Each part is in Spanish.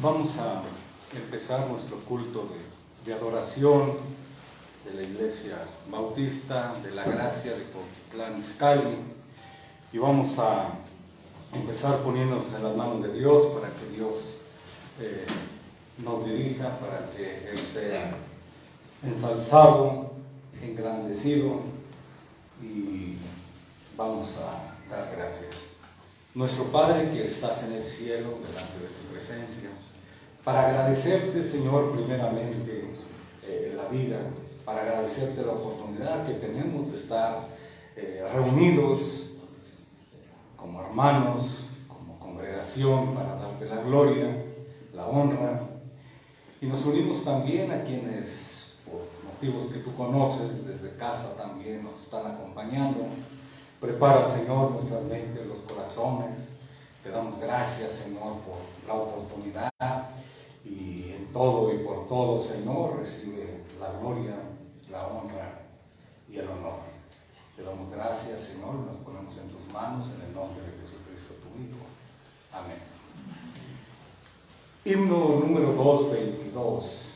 Vamos a empezar nuestro culto de adoración de la Iglesia Bautista de la Gracia de Cuautitlán Izcalli, y vamos a empezar poniéndonos en las manos de Dios para que Dios nos dirija, para que Él sea ensalzado, engrandecido, y vamos a dar gracias. Nuestro Padre que estás en el cielo, delante de tu presencia, para agradecerte, Señor, primeramente la vida, para agradecerte la oportunidad que tenemos de estar reunidos como hermanos, como congregación, para darte la gloria, la honra, y nos unimos también a quienes, por motivos que tú conoces, desde casa también nos están acompañando. Prepara, Señor, nuestras mentes, los corazones. Te damos gracias, Señor, por la oportunidad, y en todo y por todo, Señor, recibe la gloria, la honra y el honor. Te damos gracias, Señor, nos ponemos en tus manos en el nombre de Jesucristo, tu Hijo. Amén. Himno número 222.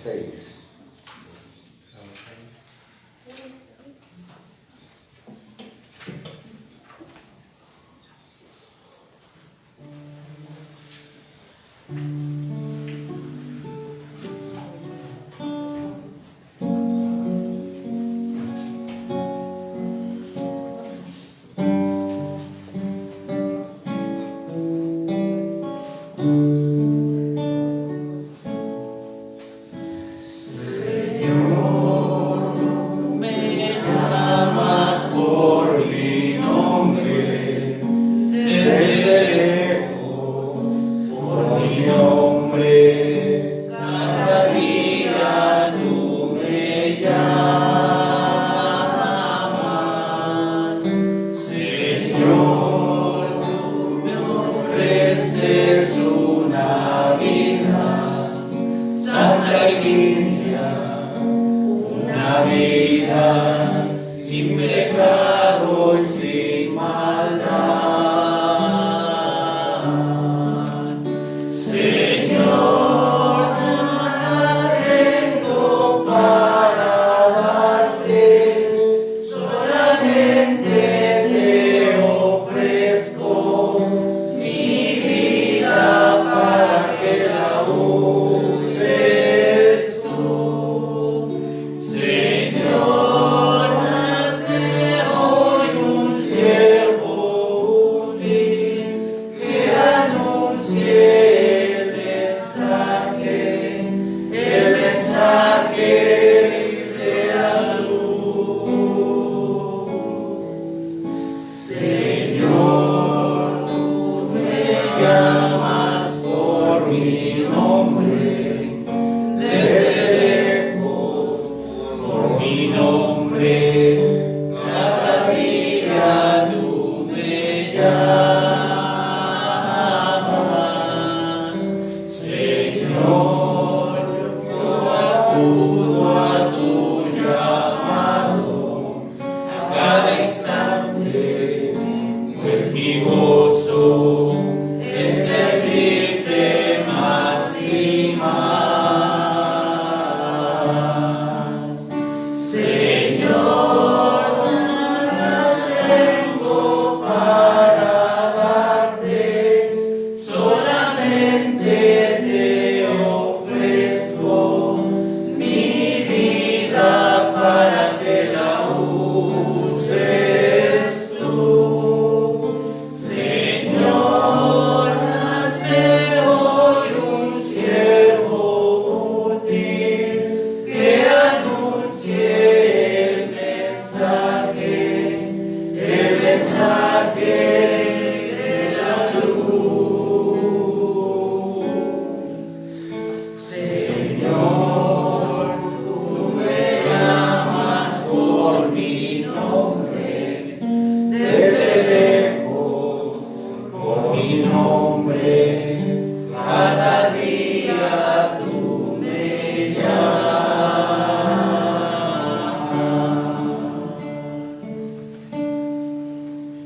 6.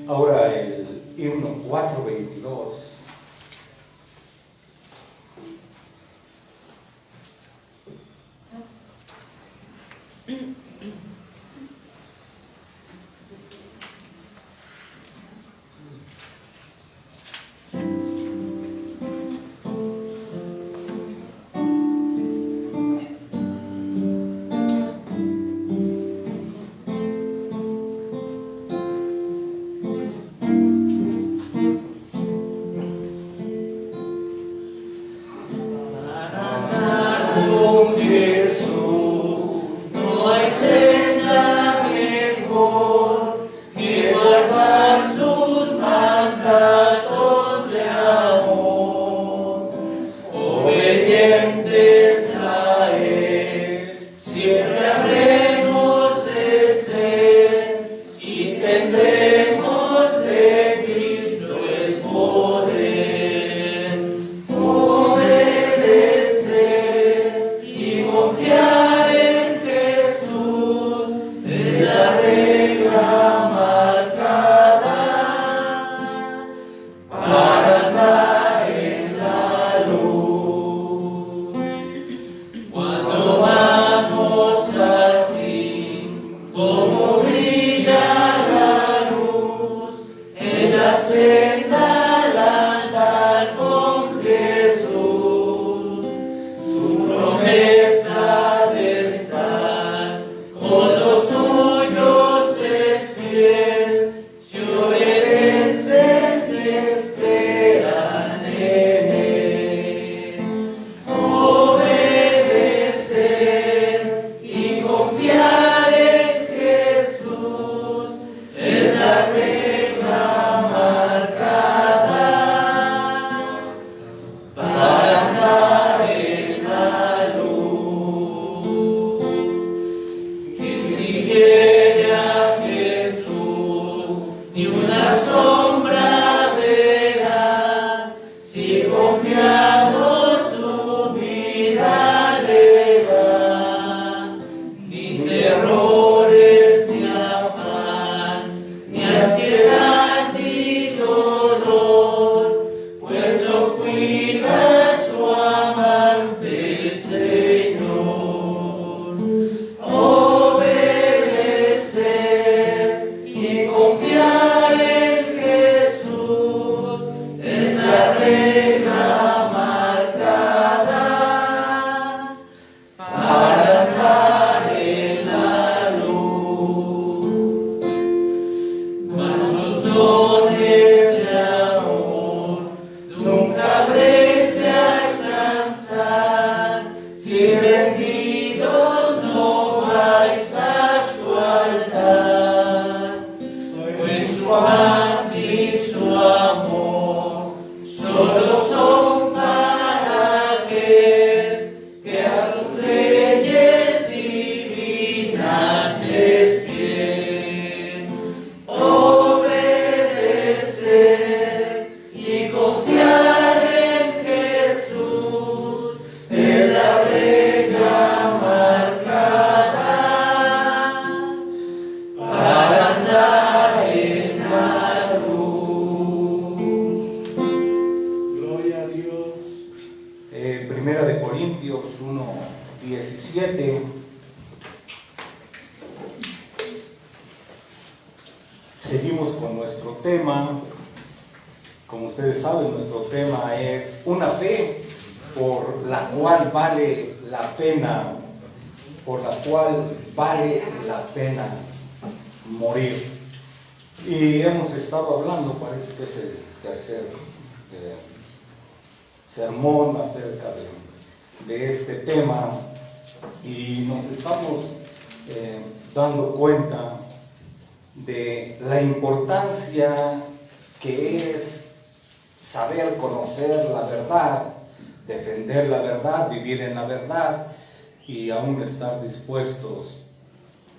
Ahora el himno 422. Cuando Primera de Corintios 1:17. Seguimos con nuestro tema. Como ustedes saben, nuestro tema es una fe por la cual vale la pena, morir. Y hemos estado hablando, parece que es el tercer sermón acerca de este tema, y nos estamos dando cuenta de la importancia que es saber conocer la verdad, defender la verdad, vivir en la verdad y aún estar dispuestos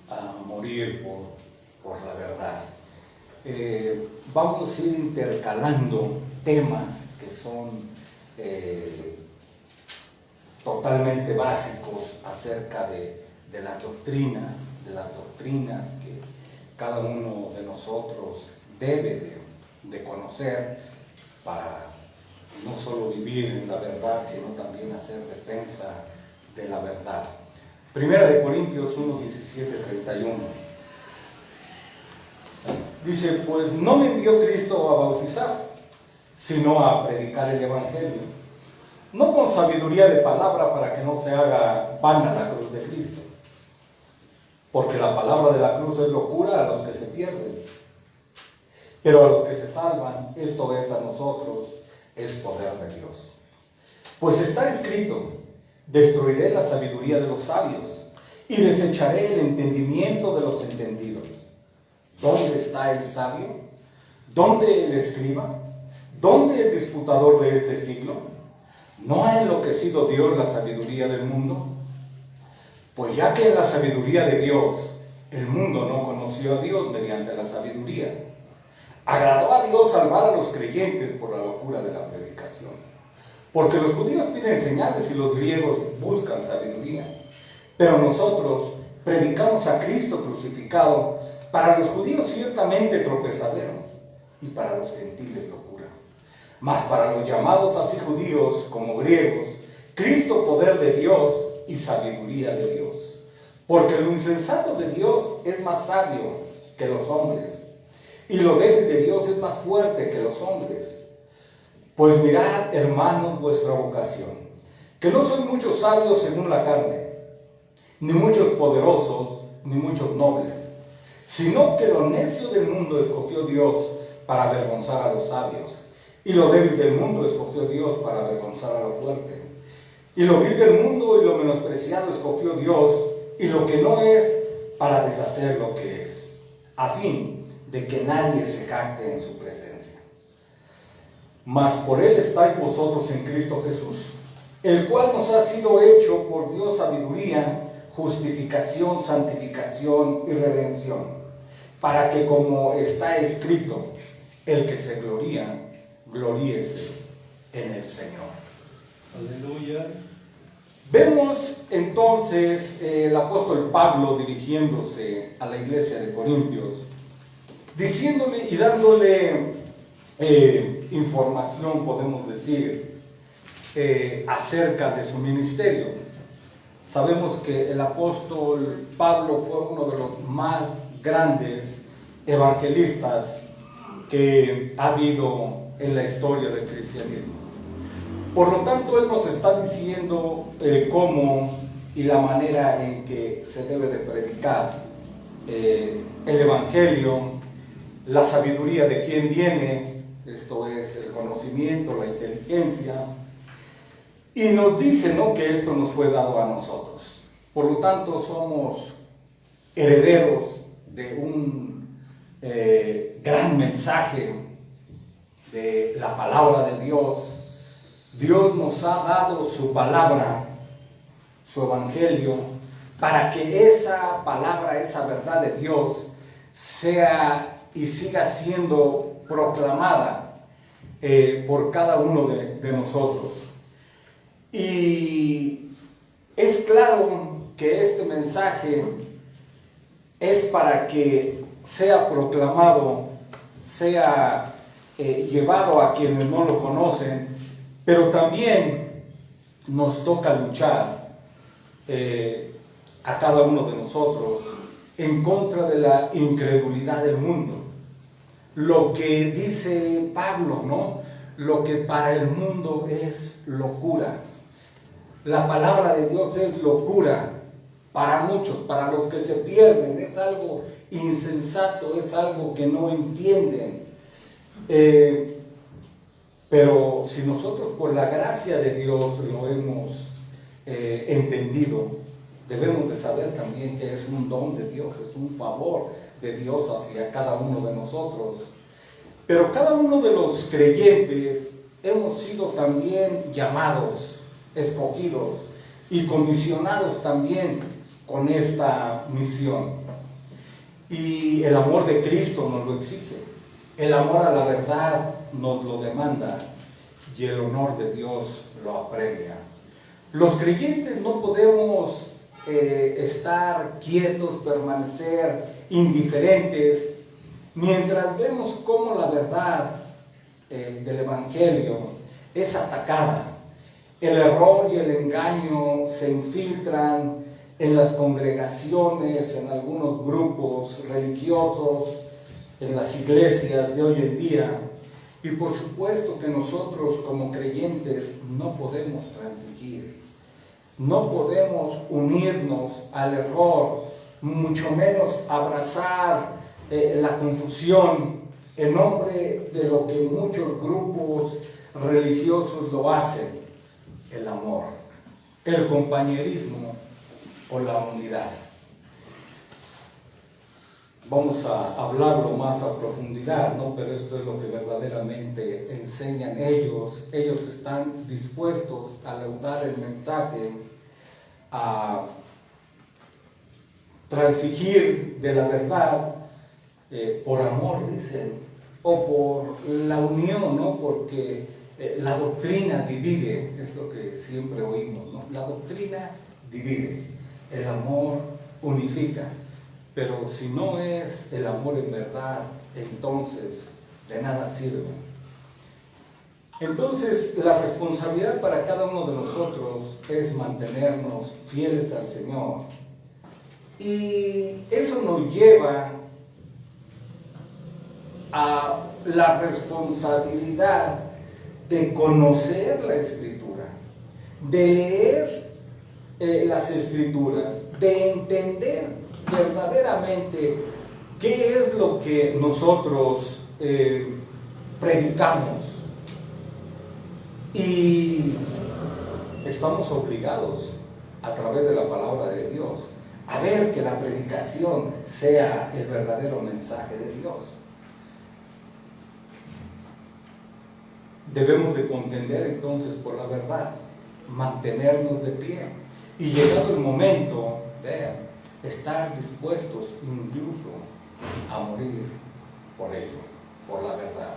a morir por la verdad. Vamos a ir intercalando temas que son totalmente básicos acerca de las doctrinas que cada uno de nosotros debe de conocer para no solo vivir en la verdad, sino también hacer defensa de la verdad. Primera de Corintios 1:17-31. Dice: pues no me envió Cristo a bautizar, sino a predicar el Evangelio, no con sabiduría de palabra para que no se haga vana la cruz de Cristo, porque la palabra de la cruz es locura a los que se pierden, pero a los que se salvan, esto es a nosotros, es poder de Dios. Pues está escrito: destruiré la sabiduría de los sabios y desecharé el entendimiento de los entendidos. ¿Dónde está el sabio? ¿Dónde el escriba? ¿Dónde el disputador de este siglo? ¿No ha enloquecido Dios la sabiduría del mundo? Pues ya que en la sabiduría de Dios el mundo no conoció a Dios mediante la sabiduría, agradó a Dios salvar a los creyentes por la locura de la predicación. Porque los judíos piden señales y los griegos buscan sabiduría. Pero nosotros predicamos a Cristo crucificado, para los judíos ciertamente tropezadero, y para los gentiles locura. Mas para los llamados así judíos como griegos, Cristo poder de Dios y sabiduría de Dios. Porque lo insensato de Dios es más sabio que los hombres, y lo débil de Dios es más fuerte que los hombres. Pues mirad, hermanos, vuestra vocación, que no son muchos sabios según la carne, ni muchos poderosos, ni muchos nobles, sino que lo necio del mundo escogió Dios para avergonzar a los sabios, y lo débil del mundo escogió Dios para avergonzar a lo fuerte. Y lo vil del mundo y lo menospreciado escogió Dios, y lo que no es, para deshacer lo que es, a fin de que nadie se jacte en su presencia. Mas por él estáis vosotros en Cristo Jesús, el cual nos ha sido hecho por Dios sabiduría, justificación, santificación y redención, para que, como está escrito, el que se gloría, gloríese en el Señor. Aleluya. Vemos entonces el apóstol Pablo dirigiéndose a la iglesia de Corintios, diciéndole y dándole información, podemos decir, acerca de su ministerio. Sabemos que el apóstol Pablo fue uno de los más grandes evangelistas que ha habido en la historia del cristianismo. Por lo tanto, él nos está diciendo cómo y la manera en que se debe de predicar el evangelio, la sabiduría de quién viene, esto es el conocimiento, la inteligencia, y nos dice, ¿no?, que esto nos fue dado a nosotros. Por lo tanto, somos herederos de un gran mensaje de la palabra de Dios. Dios nos ha dado su palabra, su evangelio, para que esa palabra, esa verdad de Dios sea y siga siendo proclamada por cada uno de nosotros. Y es claro que este mensaje es para que sea proclamado, sea llevado a quienes no lo conocen, pero también nos toca luchar a cada uno de nosotros en contra de la incredulidad del mundo. Lo que dice Pablo, ¿no? Lo que para el mundo es locura. La palabra de Dios es locura para muchos, para los que se pierden. Es algo insensato, es algo que no entienden. Pero si nosotros por la gracia de Dios lo hemos entendido, debemos de saber también que es un don de Dios, es un favor de Dios hacia cada uno de nosotros. Pero cada uno de los creyentes hemos sido también llamados, escogidos y comisionados también con esta misión. Y el amor de Cristo nos lo exige, el amor a la verdad nos lo demanda y el honor de Dios lo apremia. Los creyentes no podemos estar quietos, permanecer indiferentes, mientras vemos cómo la verdad del Evangelio es atacada. El error y el engaño se infiltran en las congregaciones, en algunos grupos religiosos, en las iglesias de hoy en día. Y por supuesto que nosotros como creyentes no podemos transigir, no podemos unirnos al error, mucho menos abrazar la confusión en nombre de lo que muchos grupos religiosos lo hacen: el amor, el compañerismo o la unidad. Vamos a hablarlo más a profundidad, ¿no? Pero esto es lo que verdaderamente enseñan ellos. Ellos están dispuestos a leudar el mensaje, a transigir de la verdad por amor, dicen, o por la unión, ¿no? Porque la doctrina divide, es lo que siempre oímos, ¿no? La doctrina divide, el amor unifica. Pero si no es el amor en verdad, entonces de nada sirve. Entonces la responsabilidad para cada uno de nosotros es mantenernos fieles al Señor. Y eso nos lleva a la responsabilidad de conocer la Escritura, de leer las Escrituras, de entender verdaderamente qué es lo que nosotros predicamos. Y estamos obligados a través de la palabra de Dios a ver que la predicación sea el verdadero mensaje de Dios. Debemos de contender entonces por la verdad, mantenernos de pie y llegado el momento, vean, estar dispuestos incluso a morir por ello, por la verdad.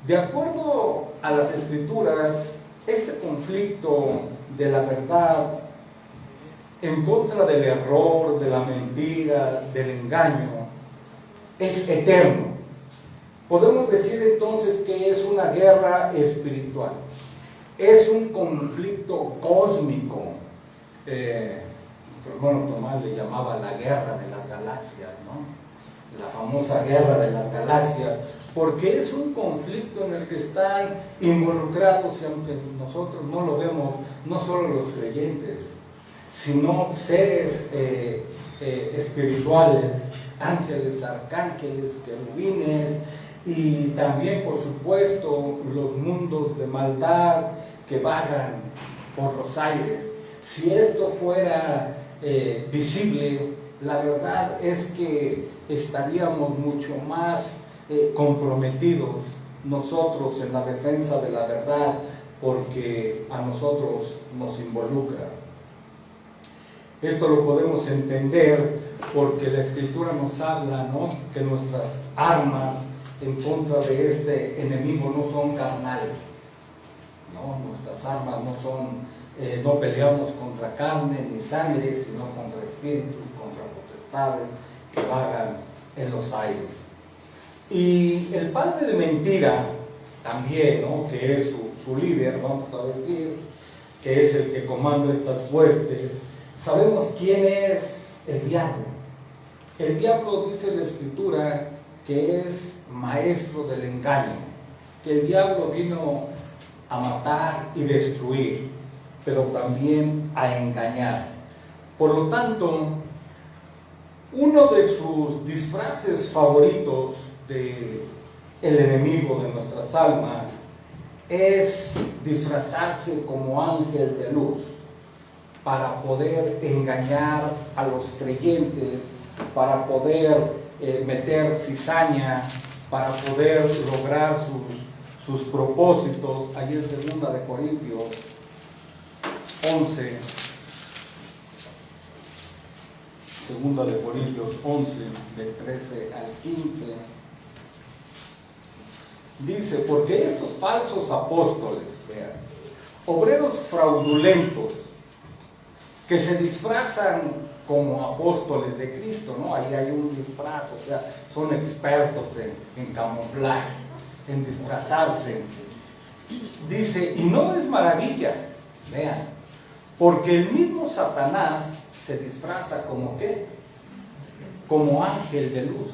De acuerdo a las Escrituras, este conflicto de la verdad en contra del error, de la mentira, del engaño, es eterno. Podemos decir entonces que es una guerra espiritual, es un conflicto cósmico. Nuestro hermano Tomás le llamaba la guerra de las galaxias, ¿no? La famosa guerra de las galaxias, porque es un conflicto en el que están involucrados, y aunque nosotros no lo vemos, no solo los creyentes, sino seres espirituales, ángeles, arcángeles, querubines, y también, por supuesto, los mundos de maldad que vagan por los aires. Si esto fuera visible, la verdad es que estaríamos mucho más comprometidos nosotros en la defensa de la verdad, porque a nosotros nos involucra. Esto lo podemos entender porque la Escritura nos habla, ¿no?, que nuestras armas en contra de este enemigo no son carnales. No, nuestras armas no son, no peleamos contra carne ni sangre, sino contra espíritus, contra potestades que vagan en los aires. Y el padre de mentira también, ¿no? Que es su líder, vamos a decir, que es el que comanda estas huestes. Sabemos quién es el diablo. El diablo, dice la Escritura, que es maestro del engaño, que el diablo vino a matar y destruir, pero también a engañar. Por lo tanto, uno de sus disfraces favoritos del enemigo de nuestras almas es disfrazarse como ángel de luz para poder engañar a los creyentes, para poder meter cizaña, para poder lograr sus propósitos. Allí en 2 de Corintios 11, 2 de Corintios 11, del 13 al 15, dice: porque estos falsos apóstoles, vean, obreros fraudulentos, que se disfrazan como apóstoles de Cristo, ¿no? Ahí hay un disfraz, o sea, son expertos en camuflaje, en disfrazarse. Dice, y no es maravilla, vean, porque el mismo Satanás se disfraza como ¿qué? Como ángel de luz.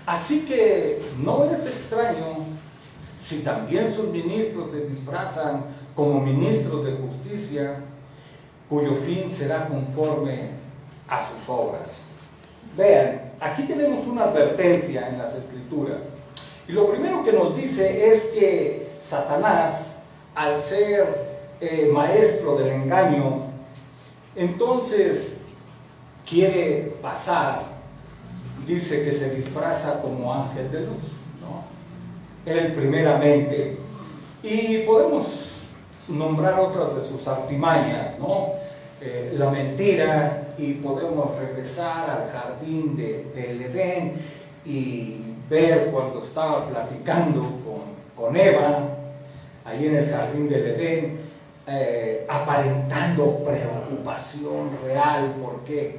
Así que no es extraño si también sus ministros se disfrazan como ministros de justicia, cuyo fin será conforme a sus obras. Vean, aquí tenemos una advertencia en las Escrituras. Y lo primero que nos dice es que Satanás, al ser maestro del engaño, entonces quiere pasar, dice que se disfraza como ángel de luz, ¿no? Él primeramente. Y podemos nombrar otras de sus artimañas, ¿no? La mentira, y podemos regresar al jardín del Edén y ver cuando estaba platicando con Eva, ahí en el jardín del Edén, aparentando preocupación real. ¿Por qué?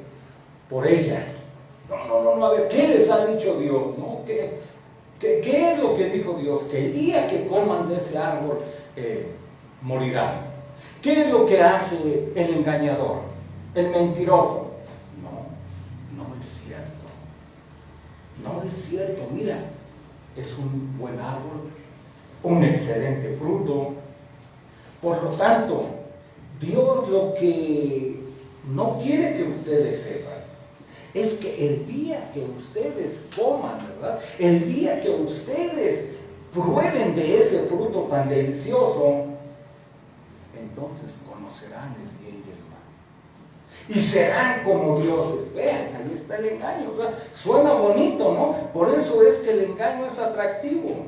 Por ella. No, a ver, ¿qué les ha dicho Dios? ¿No? ¿Qué es lo que dijo Dios? Que el día que coman de ese árbol morirán. ¿Qué es lo que hace el engañador, el mentiroso? No es cierto. No es cierto. Mira, es un buen árbol, un excelente fruto. Por lo tanto, Dios lo que no quiere que ustedes sepan es que el día que ustedes coman, ¿verdad? El día que ustedes prueben de ese fruto tan delicioso, entonces conocerán el bien y el mal. Y serán como dioses. Vean, ahí está el engaño. O sea, suena bonito, ¿no? Por eso es que el engaño es atractivo.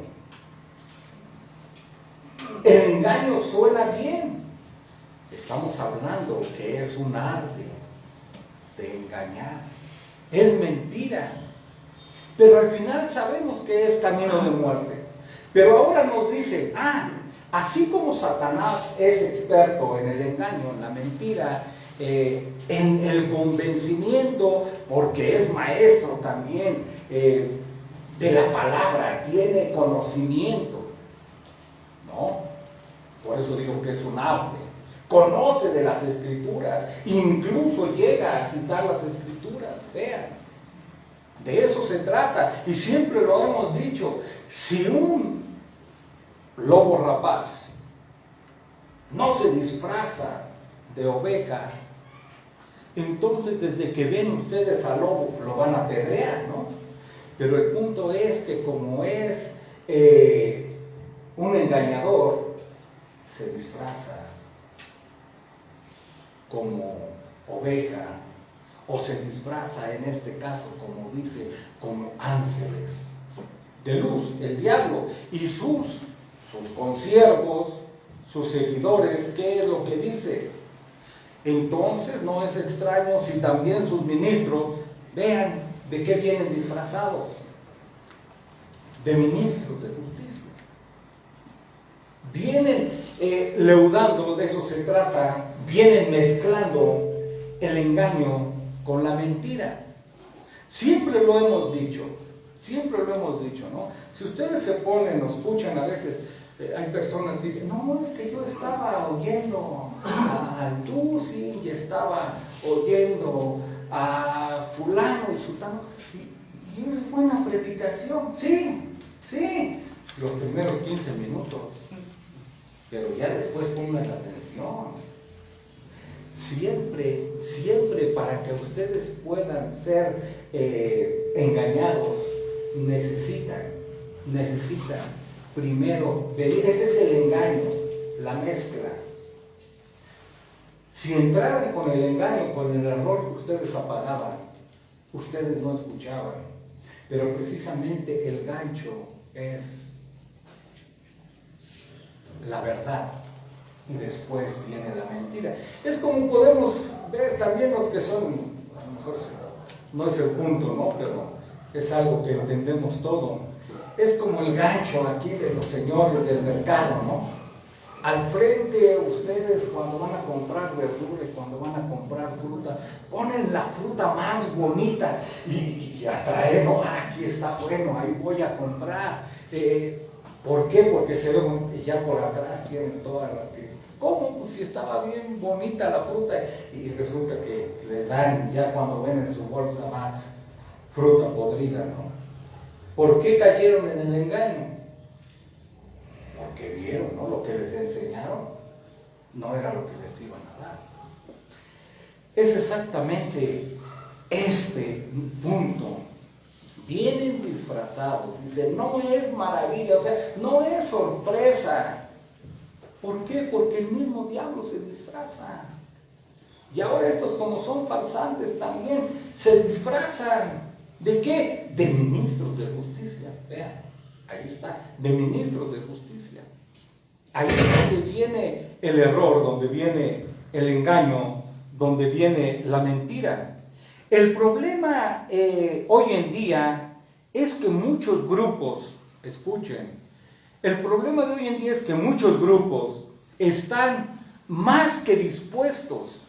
El engaño suena bien. Estamos hablando que es un arte de engañar. Es mentira. Pero al final sabemos que es camino de muerte. Pero ahora nos dice, así como Satanás es experto en el engaño, en la mentira, en el convencimiento, porque es maestro también de la palabra, tiene conocimiento, ¿no? Por eso digo que es un arte. Conoce de las Escrituras, incluso llega a citar las Escrituras. Vean, de eso se trata. Y siempre lo hemos dicho, si un lobo rapaz no se disfraza de oveja, entonces desde que ven ustedes al lobo lo van a apedrear, ¿no? Pero el punto es que como es un engañador, se disfraza como oveja, o se disfraza en este caso, como dice, como ángeles de luz, el diablo y sus consiervos, sus seguidores. ¿Qué es lo que dice? Entonces no es extraño si también sus ministros, vean de qué vienen disfrazados. de ministros de justicia. Vienen leudando, de eso se trata, vienen mezclando el engaño con la mentira. Siempre lo hemos dicho, ¿no? Si ustedes se ponen o escuchan a veces, hay personas que dicen, no, es que yo estaba oyendo al Tusi y estaba oyendo a fulano y sultano, y es buena predicación, sí, los primeros 15 minutos, pero ya después pongan atención. Siempre para que ustedes puedan ser engañados, necesitan primero venir. Ese es el engaño, la mezcla. Si entraran con el engaño, con el error que ustedes apagaban, ustedes no escuchaban. Pero precisamente el gancho es la verdad. Y después viene la mentira. Es como podemos ver también los que son, a lo mejor no es el punto, ¿no? Pero es algo que entendemos todo. Es como el gancho aquí de los señores del mercado, ¿no? Al frente ustedes cuando van a comprar verduras, cuando van a comprar fruta, ponen la fruta más bonita y atraen, ¿no? Aquí está bueno, ahí voy a comprar. ¿Por qué? Porque se ve bonito y ya por atrás tienen todas las que... ¿Cómo? Pues si estaba bien bonita la fruta y resulta que les dan, ya cuando ven en su bolsa va fruta podrida, ¿no? ¿Por qué cayeron en el engaño? Porque vieron, ¿no? Lo que les enseñaron no era lo que les iban a dar. Es exactamente este punto. Vienen disfrazados, dicen, no es maravilla, o sea, no es sorpresa. ¿Por qué? Porque el mismo diablo se disfraza. Y ahora estos, como son farsantes también, se disfrazan. ¿De qué? De ministros de justicia. Vean, ahí está, de ministros de justicia. Ahí es donde viene el error, donde viene el engaño, donde viene la mentira. El problema hoy en día es que muchos grupos, escuchen, el problema de hoy en día es que muchos grupos están más que dispuestos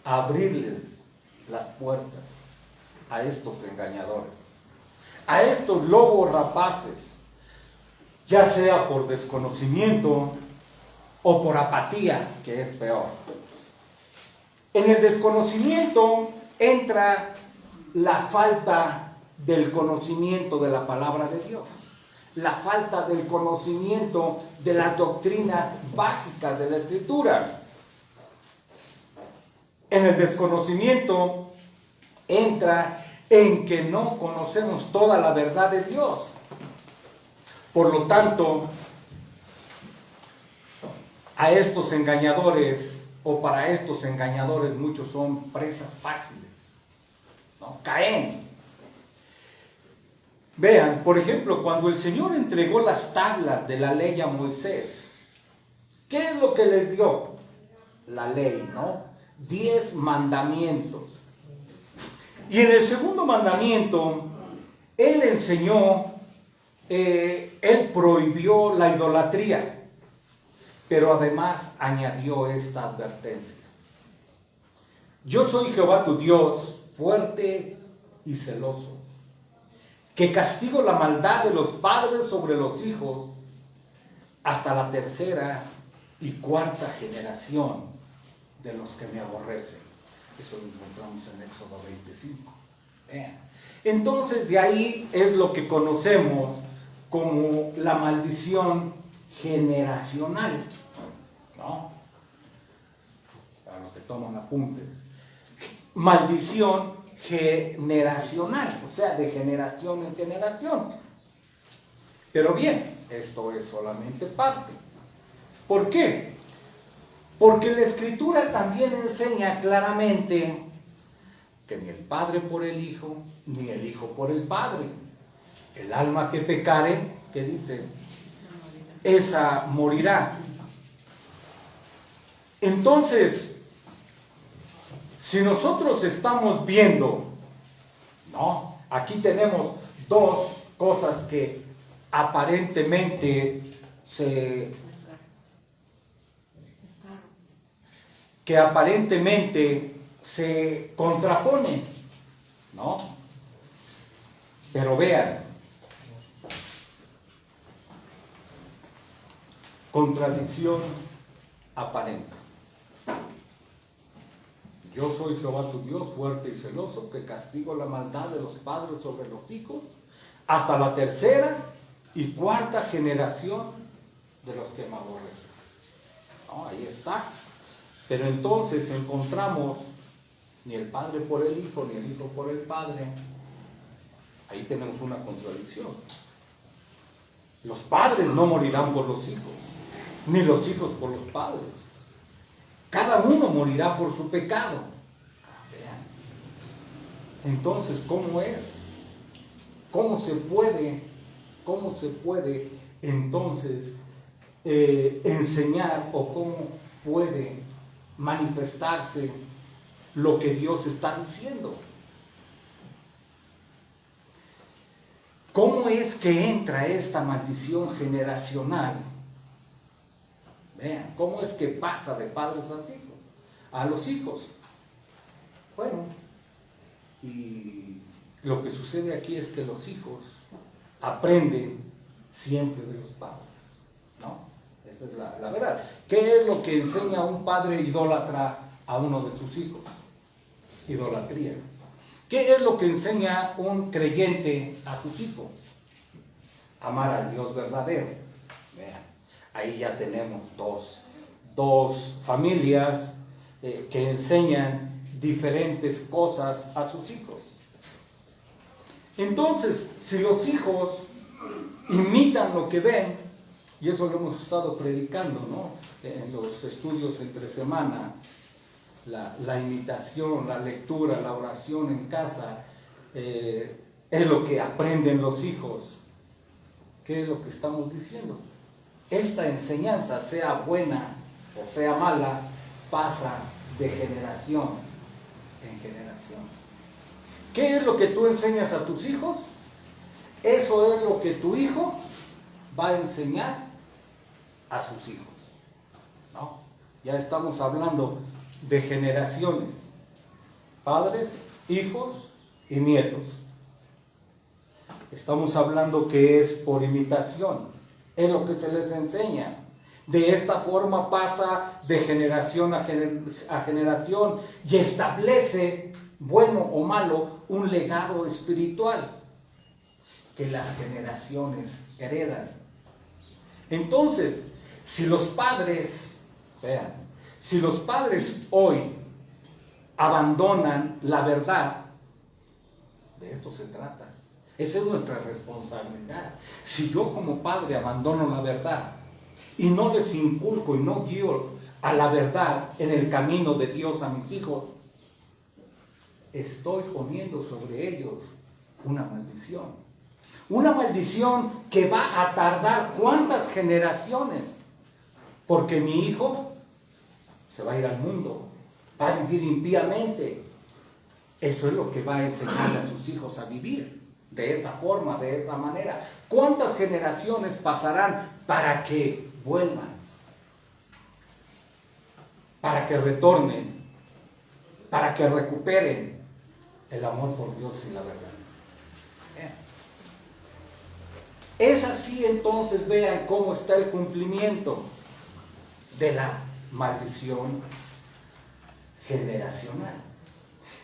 a abrirles las puertas a estos engañadores, a estos lobos rapaces, ya sea por desconocimiento o por apatía, que es peor. En el desconocimiento entra la falta del conocimiento de la palabra de Dios, la falta del conocimiento de las doctrinas básicas de la Escritura. En el desconocimiento entra en que no conocemos toda la verdad de Dios. Por lo tanto, a estos engañadores, o para estos engañadores, muchos son presas fáciles, ¿no? Caen. Vean, por ejemplo, cuando el Señor entregó las tablas de la ley a Moisés, ¿qué es lo que les dio? La ley, ¿no? 10 mandamientos. Y en el segundo mandamiento, Él enseñó, Él prohibió la idolatría, pero además añadió esta advertencia. Yo soy Jehová tu Dios, fuerte y celoso, que castigo la maldad de los padres sobre los hijos hasta la tercera y cuarta generación de los que me aborrecen. Eso lo encontramos en Éxodo 25. Vean. Entonces de ahí es lo que conocemos como la maldición generacional, ¿no? Para los que toman apuntes. Maldición generacional, o sea, de generación en generación. Pero bien, esto es solamente parte. ¿Por qué? Porque la Escritura también enseña claramente que ni el Padre por el Hijo, ni el Hijo por el Padre. El alma que pecare, ¿qué dice? Esa morirá. Entonces, si nosotros estamos viendo, ¿no? Aquí tenemos dos cosas que aparentemente se contraponen, ¿no? Pero vean, contradicción aparente. Yo soy Jehová tu Dios, fuerte y celoso, que castigo la maldad de los padres sobre los hijos, hasta la tercera y cuarta generación de los que me aborrecen. No, ahí está. Pero entonces encontramos ni el padre por el hijo, ni el hijo por el padre. Ahí tenemos una contradicción. Los padres no morirán por los hijos, ni los hijos por los padres. Cada uno morirá por su pecado. Vean. Entonces, ¿cómo es? ¿Cómo se puede entonces enseñar, o cómo puede manifestarse lo que Dios está diciendo? ¿Cómo es que entra esta maldición generacional? Vean, ¿cómo es que pasa de padres a los hijos? Bueno, y lo que sucede aquí es que los hijos aprenden siempre de los padres, ¿no? Esa es la verdad. ¿Qué es lo que enseña un padre idólatra a uno de sus hijos? Idolatría. ¿Qué es lo que enseña un creyente a sus hijos? Amar al Dios verdadero. Vean, ahí ya tenemos dos familias que enseñan diferentes cosas a sus hijos. Entonces, si los hijos imitan lo que ven, y eso lo hemos estado predicando, ¿no? En los estudios entre semana, la imitación, la lectura, la oración en casa, es lo que aprenden los hijos. ¿Qué es lo que estamos diciendo? Esta enseñanza, sea buena o sea mala, pasa de generación en generación. ¿Qué es lo que tú enseñas a tus hijos? Eso es lo que tu hijo va a enseñar a sus hijos, ¿no? Ya estamos hablando de generaciones, padres, hijos y nietos. Estamos hablando que es por imitación, es lo que se les enseña. De esta forma pasa de generación a generación y establece, bueno o malo, un legado espiritual que las generaciones heredan. Entonces, si los padres, vean, si los padres hoy abandonan la verdad, de esto se trata. Esa es nuestra responsabilidad. Si yo como padre abandono la verdad y no les inculco y no guío a la verdad en el camino de Dios a mis hijos, estoy poniendo sobre ellos una maldición. Una maldición que va a tardar ¿cuántas generaciones? Porque mi hijo se va a ir al mundo, va a vivir impíamente. Eso es lo que va a enseñar a sus hijos a vivir, de esa forma, de esa manera. ¿Cuántas generaciones pasarán para que vuelvan? Para que retornen, para que recuperen el amor por Dios y la verdad. Es así, entonces, vean cómo está el cumplimiento de la maldición generacional.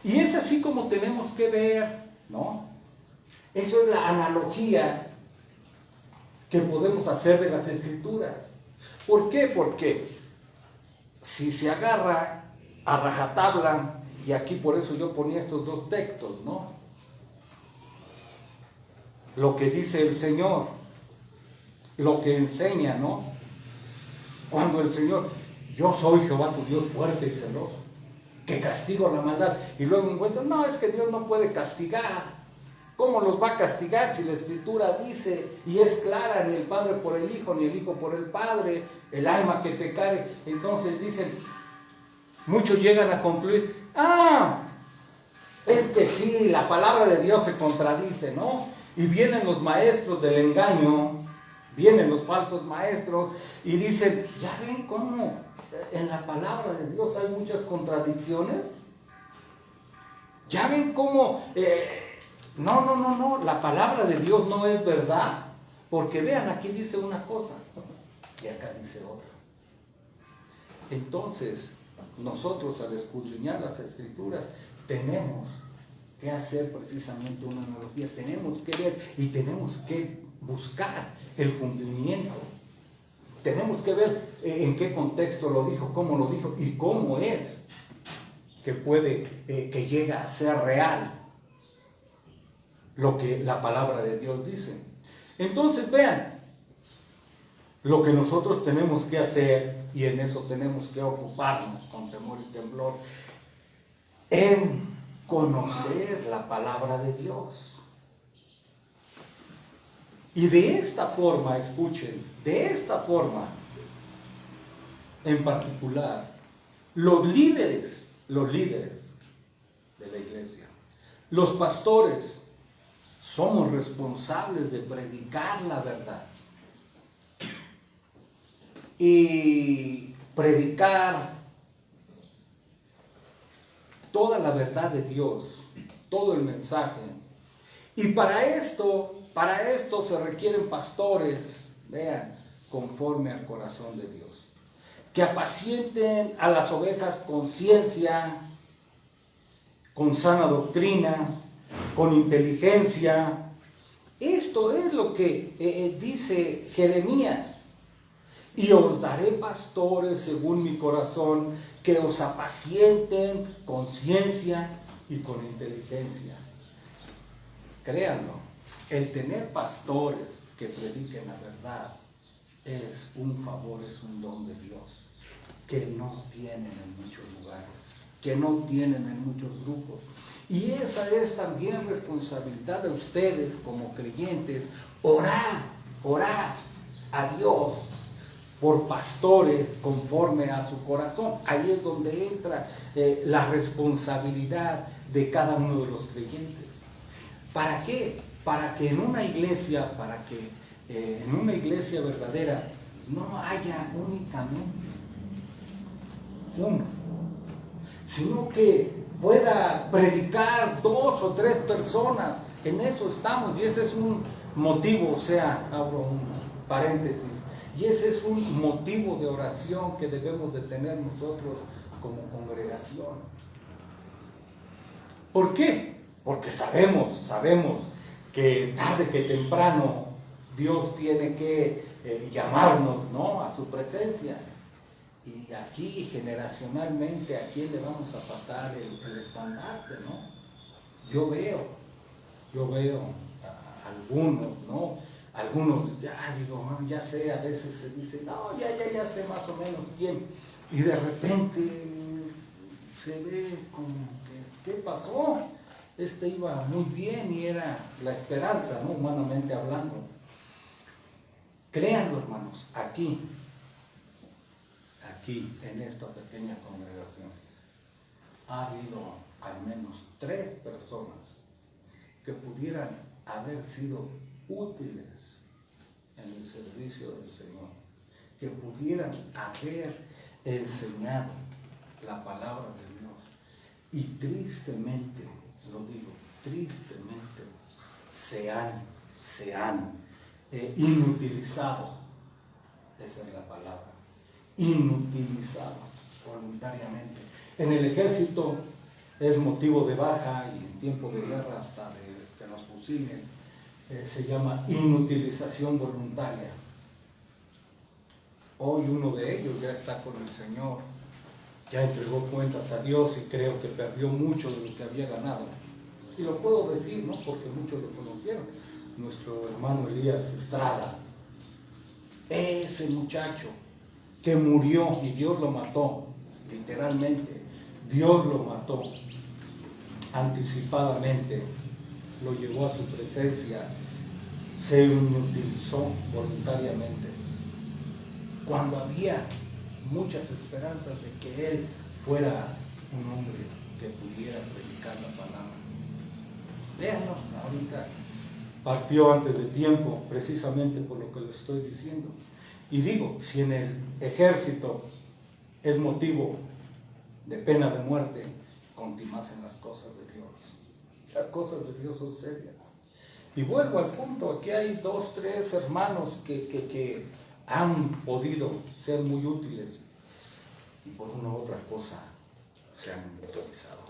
Y es así como tenemos que ver, ¿no? Eso es la analogía que podemos hacer de las Escrituras. ¿Por qué? Porque si se agarra a rajatabla, y aquí por eso yo ponía estos dos textos, ¿no? Lo que dice el Señor, lo que enseña, ¿no? Cuando el Señor, yo soy Jehová tu Dios fuerte y celoso, que castigo la maldad, y luego encuentro, no, es que Dios no puede castigar. ¿Cómo los va a castigar si la Escritura dice, y es clara, ni el Padre por el Hijo, ni el Hijo por el Padre, el alma que pecare? Entonces dicen, muchos llegan a concluir, es que sí, la palabra de Dios se contradice, ¿no? Y vienen los maestros del engaño Vienen los falsos maestros y dicen, ¿ya ven cómo en la palabra de Dios hay muchas contradicciones? ¿Ya ven cómo? No, la palabra de Dios no es verdad. Porque vean, aquí dice una cosa y acá dice otra. Entonces, nosotros al escudriñar las Escrituras tenemos que hacer precisamente una analogía, tenemos que ver y tenemos que buscar el cumplimiento. Tenemos que ver en qué contexto lo dijo, cómo lo dijo y cómo es que puede, que llega a ser real lo que la palabra de Dios dice. Entonces vean, lo que nosotros tenemos que hacer, y en eso tenemos que ocuparnos con temor y temblor, en conocer la palabra de Dios. Y de esta forma, escuchen, de esta forma, en particular, los líderes de la iglesia, los pastores, somos responsables de predicar la verdad. Y predicar toda la verdad de Dios, todo el mensaje. Y para esto se requieren pastores, vean, conforme al corazón de Dios, que apacienten a las ovejas con ciencia, con sana doctrina, con inteligencia. Esto es lo que dice Jeremías. Y os daré pastores según mi corazón, que os apacienten con ciencia y con inteligencia. Créanlo, el tener pastores que prediquen la verdad es un favor, es un don de Dios, que no tienen en muchos lugares, que no tienen en muchos grupos. Y esa es también responsabilidad de ustedes como creyentes, orar a Dios por pastores conforme a su corazón. Ahí es donde entra la responsabilidad de cada uno de los creyentes. ¿Para qué? Para que en una iglesia, en una iglesia verdadera no haya únicamente uno, sino que pueda predicar 2 o 3 personas. En eso estamos, y ese es un motivo, abro un paréntesis, y ese es un motivo de oración que debemos de tener nosotros como congregación. ¿Por qué? Porque sabemos que tarde que temprano Dios tiene que llamarnos, ¿no?, a su presencia. Y aquí generacionalmente, ¿a quién le vamos a pasar el estandarte, no? Yo veo a algunos, ¿no? Algunos, ya sé, a veces se dice, no, ya sé más o menos quién. Y de repente se ve como que, ¿qué pasó? Iba muy bien y era la esperanza, ¿no?, humanamente hablando. Créanlo, hermanos, aquí, en esta pequeña congregación, ha habido al menos 3 personas que pudieran haber sido útiles en el servicio del Señor, que pudieran haber enseñado la palabra de Dios, y tristemente, lo digo, tristemente, se han inutilizado. Esa es la palabra, inutilizado voluntariamente. En el ejército es motivo de baja, y en tiempo de guerra hasta de que nos fusilen. Se llama inutilización voluntaria. Hoy uno de ellos ya está con el Señor, ya entregó cuentas a Dios, y creo que perdió mucho de lo que había ganado. Y lo puedo decir, ¿no?, porque muchos lo conocieron. Nuestro hermano Elías Estrada, ese muchacho que murió y Dios lo mató, literalmente, Dios lo mató anticipadamente, lo llevó a su presencia, se inutilizó voluntariamente, cuando había muchas esperanzas de que él fuera un hombre que pudiera predicar la palabra. Véanlo, ahorita partió antes de tiempo, precisamente por lo que le estoy diciendo. Y digo, si en el ejército es motivo de pena de muerte, conti más en las cosas de Dios. Las cosas de Dios son serias. Y vuelvo al punto, aquí hay 2, 3 hermanos que han podido ser muy útiles y por una u otra cosa se han utilizado.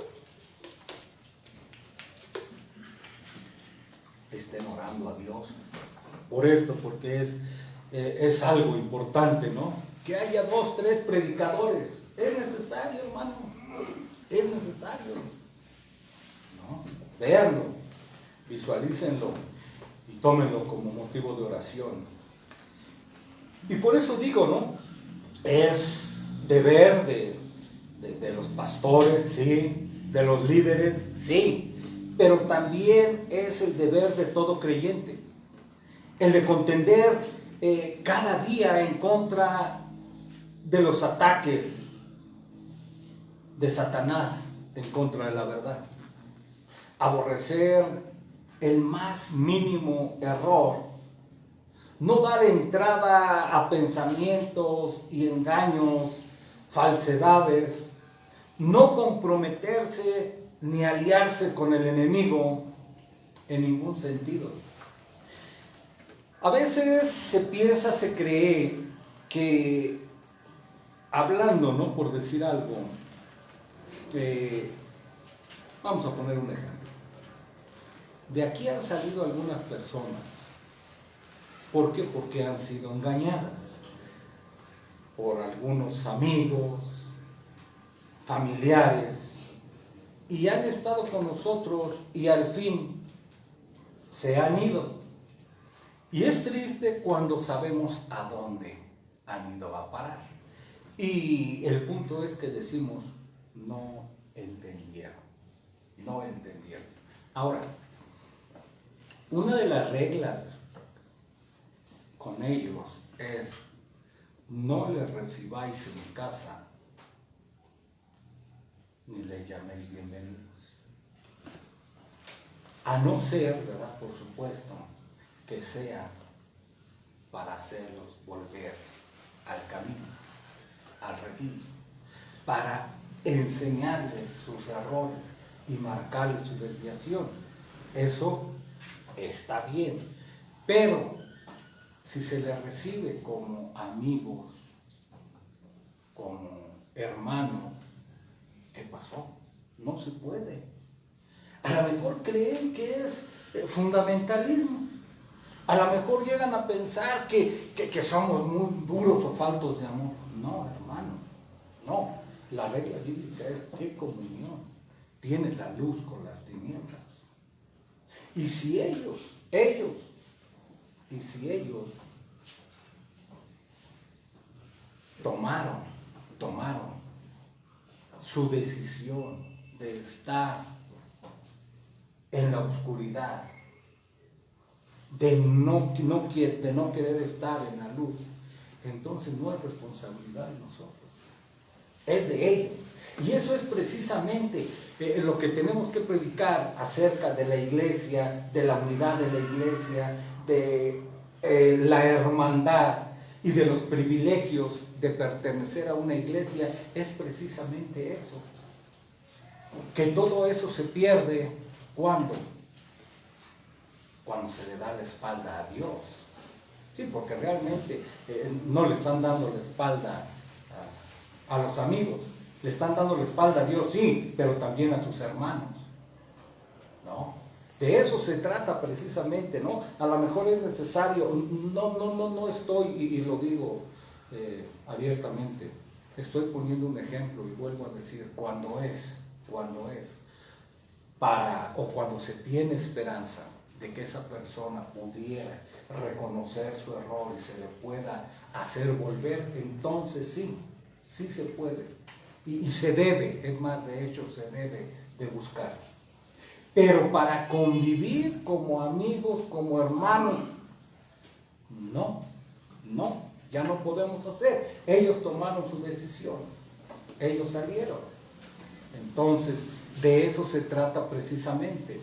Estén orando a Dios por esto, porque es algo importante, ¿no? Que haya 2, 3 predicadores. Es necesario, hermano. Es necesario. ¿No? Véanlo, visualícenlo y tómenlo como motivo de oración. Y por eso digo, ¿no? Es deber de los pastores, sí, de los líderes, sí, pero también es el deber de todo creyente, el de contender cada día en contra de los ataques de Satanás en contra de la verdad, aborrecer el más mínimo error, no dar entrada a pensamientos y engaños, falsedades, no comprometerse ni aliarse con el enemigo en ningún sentido. A veces se piensa, se cree que hablando, ¿no? Por decir algo, vamos a poner un ejemplo. De aquí han salido algunas personas. ¿Por qué? Porque han sido engañadas por algunos amigos, familiares, y han estado con nosotros y al fin se han ido. Y es triste cuando sabemos a dónde han ido a parar. Y el punto es que decimos, no entendieron, no entendieron. Ahora, una de las reglas con ellos es, no les recibáis en mi casa, ni les llaméis bienvenidos. A no ser, ¿verdad? Por supuesto, que sea para hacerlos volver al camino, al redil, para enseñarles sus errores y marcarles su desviación. Eso está bien, pero si se les recibe como amigos, como hermanos, ¿qué pasó? No se puede. A lo mejor creen que es fundamentalismo. A lo mejor llegan a pensar que somos muy duros o faltos de amor. No, hermano, no. La regla bíblica es qué comunión tiene la luz con las tinieblas. Y si ellos tomaron su decisión de estar en la oscuridad, de no querer estar en la luz, entonces no es responsabilidad de nosotros, es de ellos. Y eso es precisamente lo que tenemos que predicar acerca de la iglesia, de la unidad de la iglesia, de la hermandad y de los privilegios de pertenecer a una iglesia, es precisamente eso. Que todo eso se pierde cuando se le da la espalda a Dios. Sí, porque realmente no le están dando la espalda a los amigos, le están dando la espalda a Dios, sí, pero también a sus hermanos, ¿no? De eso se trata precisamente, ¿no? A lo mejor es necesario, no estoy, y lo digo abiertamente, estoy poniendo un ejemplo y vuelvo a decir, cuando se tiene esperanza de que esa persona pudiera reconocer su error y se le pueda hacer volver, entonces sí se puede y se debe, es más, de hecho se debe de buscar. Pero para convivir como amigos, como hermanos, no, ya no podemos hacer. Ellos tomaron su decisión, ellos salieron. Entonces, de eso se trata precisamente.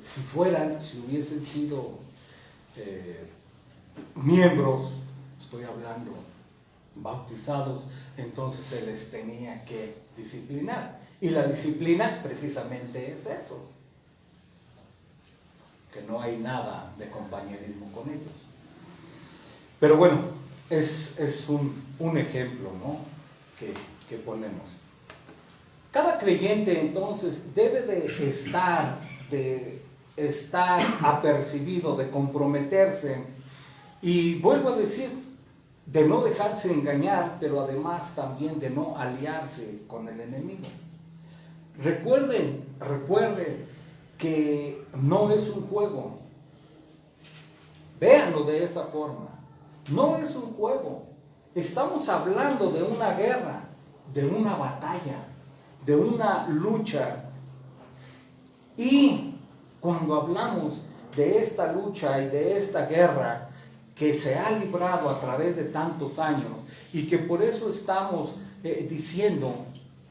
si hubiesen sido miembros, estoy hablando, bautizados, entonces se les tenía que disciplinar. Y la disciplina precisamente es eso, que no hay nada de compañerismo con ellos. Pero bueno, es un ejemplo, ¿no?, que ponemos. Cada creyente entonces debe de estar apercibido, de comprometerse, y vuelvo a decir, de no dejarse engañar, pero además también de no aliarse con el enemigo. Recuerden que no es un juego. Véanlo de esa forma. No es un juego. Estamos hablando de una guerra, de una batalla, de una lucha. Y cuando hablamos de esta lucha y de esta guerra que se ha librado a través de tantos años, y que por eso estamos diciendo,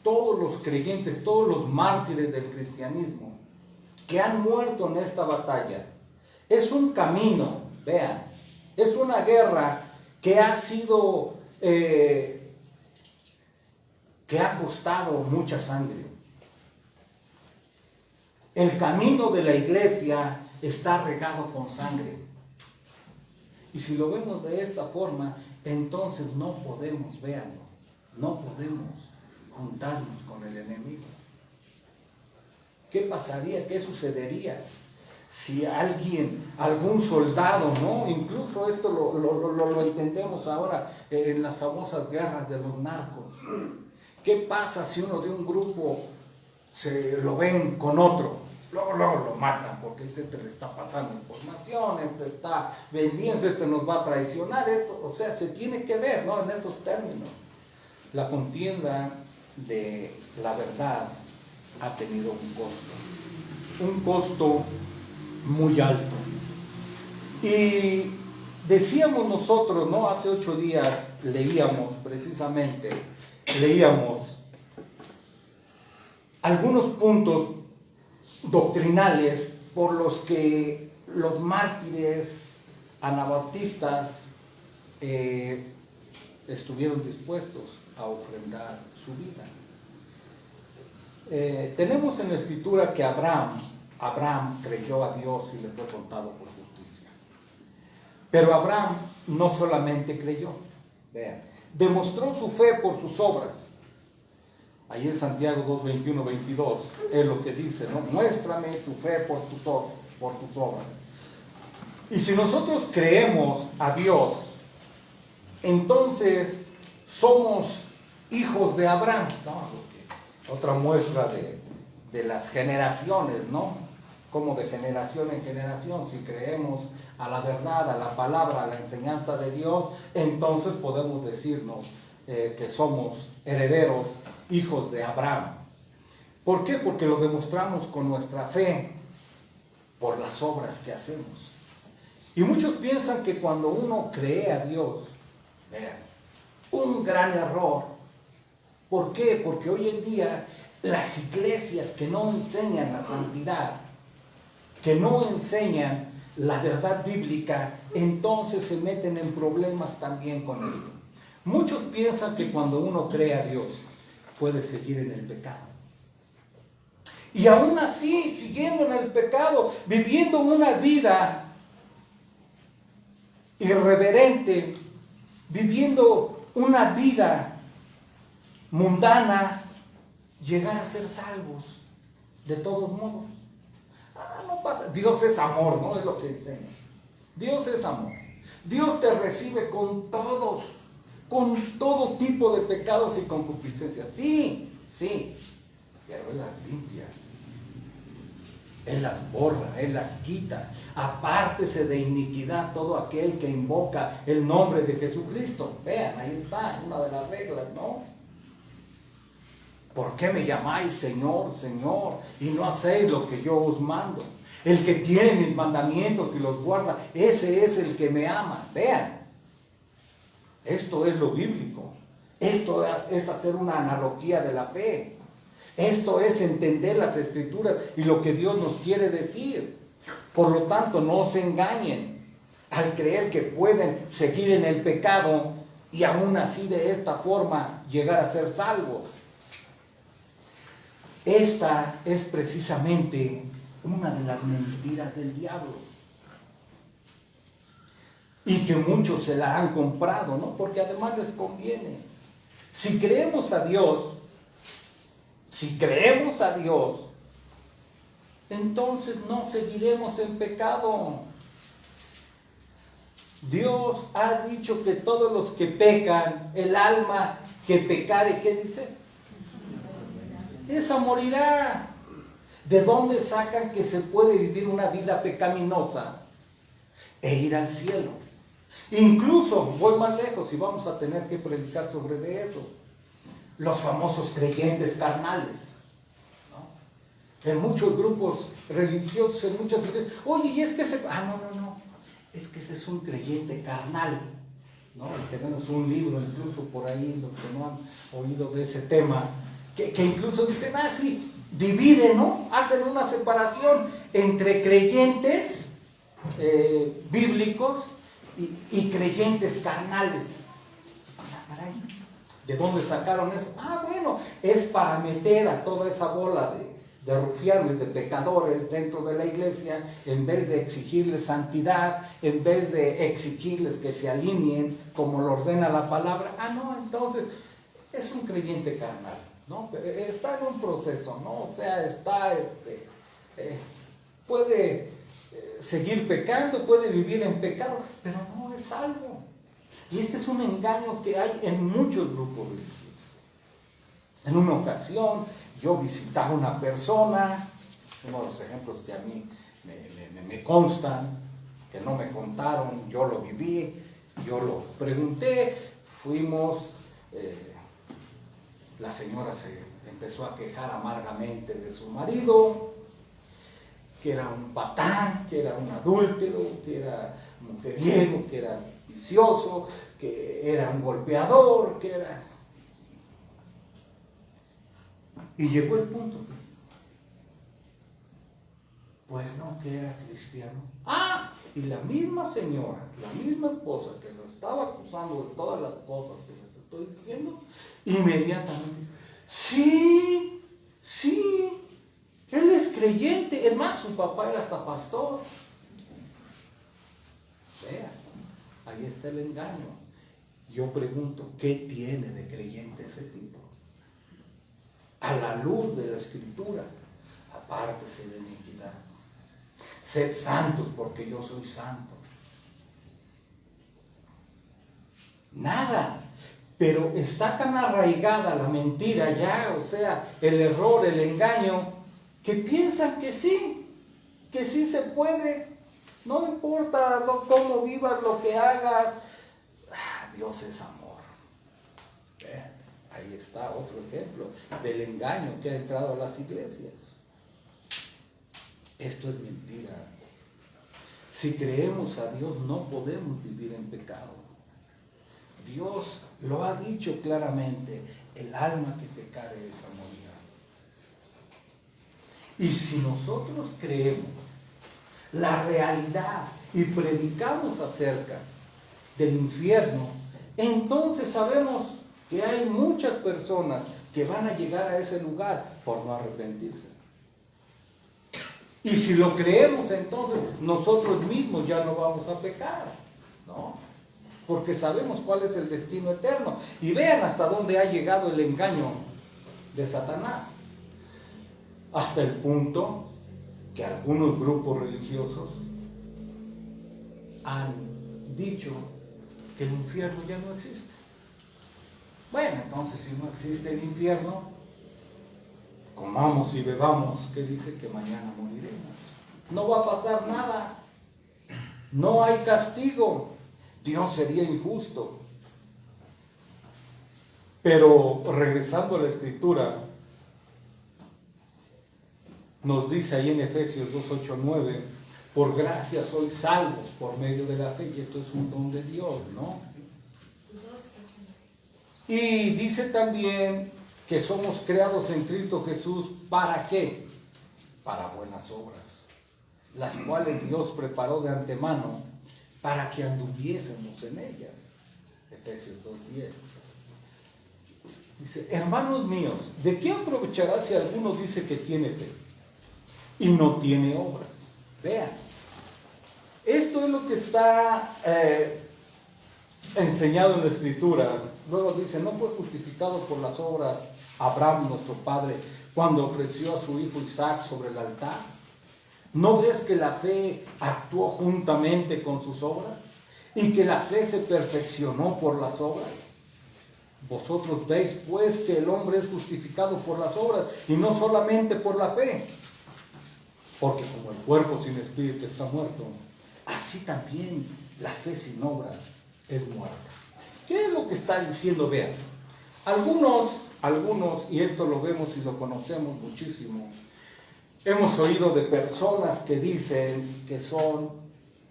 todos los creyentes, todos los mártires del cristianismo que han muerto en esta batalla, es un camino, vean, es una guerra que ha sido, que ha costado mucha sangre. El camino de la iglesia está regado con sangre. Y si lo vemos de esta forma, entonces no podemos, véanlo, no podemos juntarnos con el enemigo. ¿Qué pasaría? ¿Qué sucedería si algún soldado, ¿no? Incluso esto lo entendemos ahora en las famosas guerras de los narcos. ¿Qué pasa si uno de un grupo se lo ven con otro? Luego lo matan porque este le está pasando información, este está vendiendo, este nos va a traicionar, esto, o sea, se tiene que ver, ¿no?, en esos términos. La contienda de la verdad ha tenido un costo muy alto. Y decíamos nosotros, ¿no?, hace 8 días leíamos algunos puntos doctrinales por los que los mártires anabautistas estuvieron dispuestos a ofrendar su vida. Tenemos en la escritura que Abraham creyó a Dios y le fue contado por justicia. Pero Abraham no solamente creyó, vean, demostró su fe por sus obras. Ahí en Santiago 2, 21, 22 es lo que dice, ¿no? Muéstrame tu fe por tus obras. Y si nosotros creemos a Dios, entonces somos hijos de Abraham, ¿no? Otra muestra de las generaciones, ¿no? Como de generación en generación, si creemos a la verdad, a la palabra, a la enseñanza de Dios, entonces podemos decirnos que somos herederos, hijos de Abraham. ¿Por qué? Porque lo demostramos con nuestra fe, por las obras que hacemos. Y muchos piensan que cuando uno cree a Dios, vean, un gran error. ¿Por qué? Porque hoy en día las iglesias que no enseñan la santidad, que no enseñan la verdad bíblica, entonces se meten en problemas también con esto. Muchos piensan que cuando uno cree a Dios, puede seguir en el pecado. Y aún así, siguiendo en el pecado, viviendo una vida irreverente, viviendo una vida mundana, llegar a ser salvos de todos modos. No pasa. Dios es amor, ¿no? Es lo que enseña. Dios es amor. Dios te recibe con todo tipo de pecados y concupiscencias. Sí, pero Él las limpia. Él las borra, Él las quita. Apártese de iniquidad todo aquel que invoca el nombre de Jesucristo. Vean, ahí está, una de las reglas, ¿no? ¿Por qué me llamáis Señor, Señor, y no hacéis lo que yo os mando? El que tiene mis mandamientos y los guarda, ese es el que me ama. Vean, esto es lo bíblico. Esto es hacer una analogía de la fe. Esto es entender las Escrituras y lo que Dios nos quiere decir. Por lo tanto, no se engañen al creer que pueden seguir en el pecado y aún así de esta forma llegar a ser salvos. Esta es precisamente una de las mentiras del diablo. Y que muchos se la han comprado, ¿no? Porque además les conviene. Si creemos a Dios, entonces no seguiremos en pecado. Dios ha dicho que todos los que pecan, el alma que pecare, ¿qué dice? Esa morirá. ¿De dónde sacan que se puede vivir una vida pecaminosa e ir al cielo? Incluso, voy más lejos y vamos a tener que predicar sobre de eso. Los famosos creyentes carnales, ¿no? En muchos grupos religiosos, en muchas iglesias, oye, y es que ese... no, es que ese es un creyente carnal, ¿no? Y tenemos un libro incluso por ahí, los que no han oído de ese tema, que incluso dicen, sí, dividen, ¿no? Hacen una separación entre creyentes bíblicos y creyentes carnales. Caray, ¿de dónde sacaron eso? Bueno, es para meter a toda esa bola de rufianes, de pecadores dentro de la iglesia, en vez de exigirles santidad, en vez de exigirles que se alineen como lo ordena la palabra. Entonces es un creyente carnal, ¿no? Está en un proceso, ¿no? O sea, puede seguir pecando, puede vivir en pecado, pero no es salvo. Y este es un engaño que hay en muchos grupos religiosos. En una ocasión yo visitaba a una persona, uno de los ejemplos que a mí me constan, que no me contaron, yo lo viví, yo lo pregunté, fuimos, la señora se empezó a quejar amargamente de su marido, que era un patán, que era un adúltero, que era mujeriego, que era vicioso, que era un golpeador, que era... Y llegó el punto, pues no, que era cristiano. Y la misma señora, la misma esposa que lo estaba acusando de todas las cosas que les estoy diciendo, inmediatamente, sí, él es creyente, es más, su papá era hasta pastor. Vea, ahí está el engaño. Yo pregunto, ¿qué tiene de creyente ese tipo? A la luz de la Escritura, apártese de iniquidad. Sed santos porque yo soy santo. Nada. Pero está tan arraigada la mentira ya, o sea, el error, el engaño, que piensan que sí se puede. No importa cómo vivas, lo que hagas. Dios es amor. Ahí está otro ejemplo del engaño que ha entrado a las iglesias. Esto es mentira. Si creemos a Dios, no podemos vivir en pecado. Dios lo ha dicho claramente: el alma que pecare esa morirá. Y si nosotros creemos la realidad y predicamos acerca del infierno, entonces sabemos que hay muchas personas que van a llegar a ese lugar por no arrepentirse. Y si lo creemos, entonces nosotros mismos ya no vamos a pecar, ¿no? Porque sabemos cuál es el destino eterno. Y vean hasta dónde ha llegado el engaño de Satanás. Hasta el punto que algunos grupos religiosos han dicho que el infierno ya no existe. Bueno, entonces si no existe el infierno, comamos y bebamos, que dice que mañana moriremos. No va a pasar nada. No hay castigo. Dios sería injusto. Pero regresando a la Escritura, nos dice ahí en Efesios 2, 8, 9, por gracia sois salvos por medio de la fe, y esto es un don de Dios, ¿no? Y dice también que somos creados en Cristo Jesús, ¿para qué? Para buenas obras, las cuales Dios preparó de antemano para que anduviésemos en ellas. Efesios 2:10. Dice, hermanos míos, ¿de qué aprovechará si alguno dice que tiene fe y no tiene obras? Vean, esto es lo que está enseñado en la Escritura. Luego dice, ¿no fue justificado por las obras Abraham, nuestro padre, cuando ofreció a su hijo Isaac sobre el altar? ¿No ves que la fe actuó juntamente con sus obras? Y que la fe se perfeccionó por las obras. Vosotros veis pues que el hombre es justificado por las obras y no solamente por la fe. Porque como el cuerpo sin espíritu está muerto, así también la fe sin obras es muerta. ¿Qué es lo que está diciendo? Vean, algunos, y esto lo vemos y lo conocemos muchísimo, hemos oído de personas que dicen que son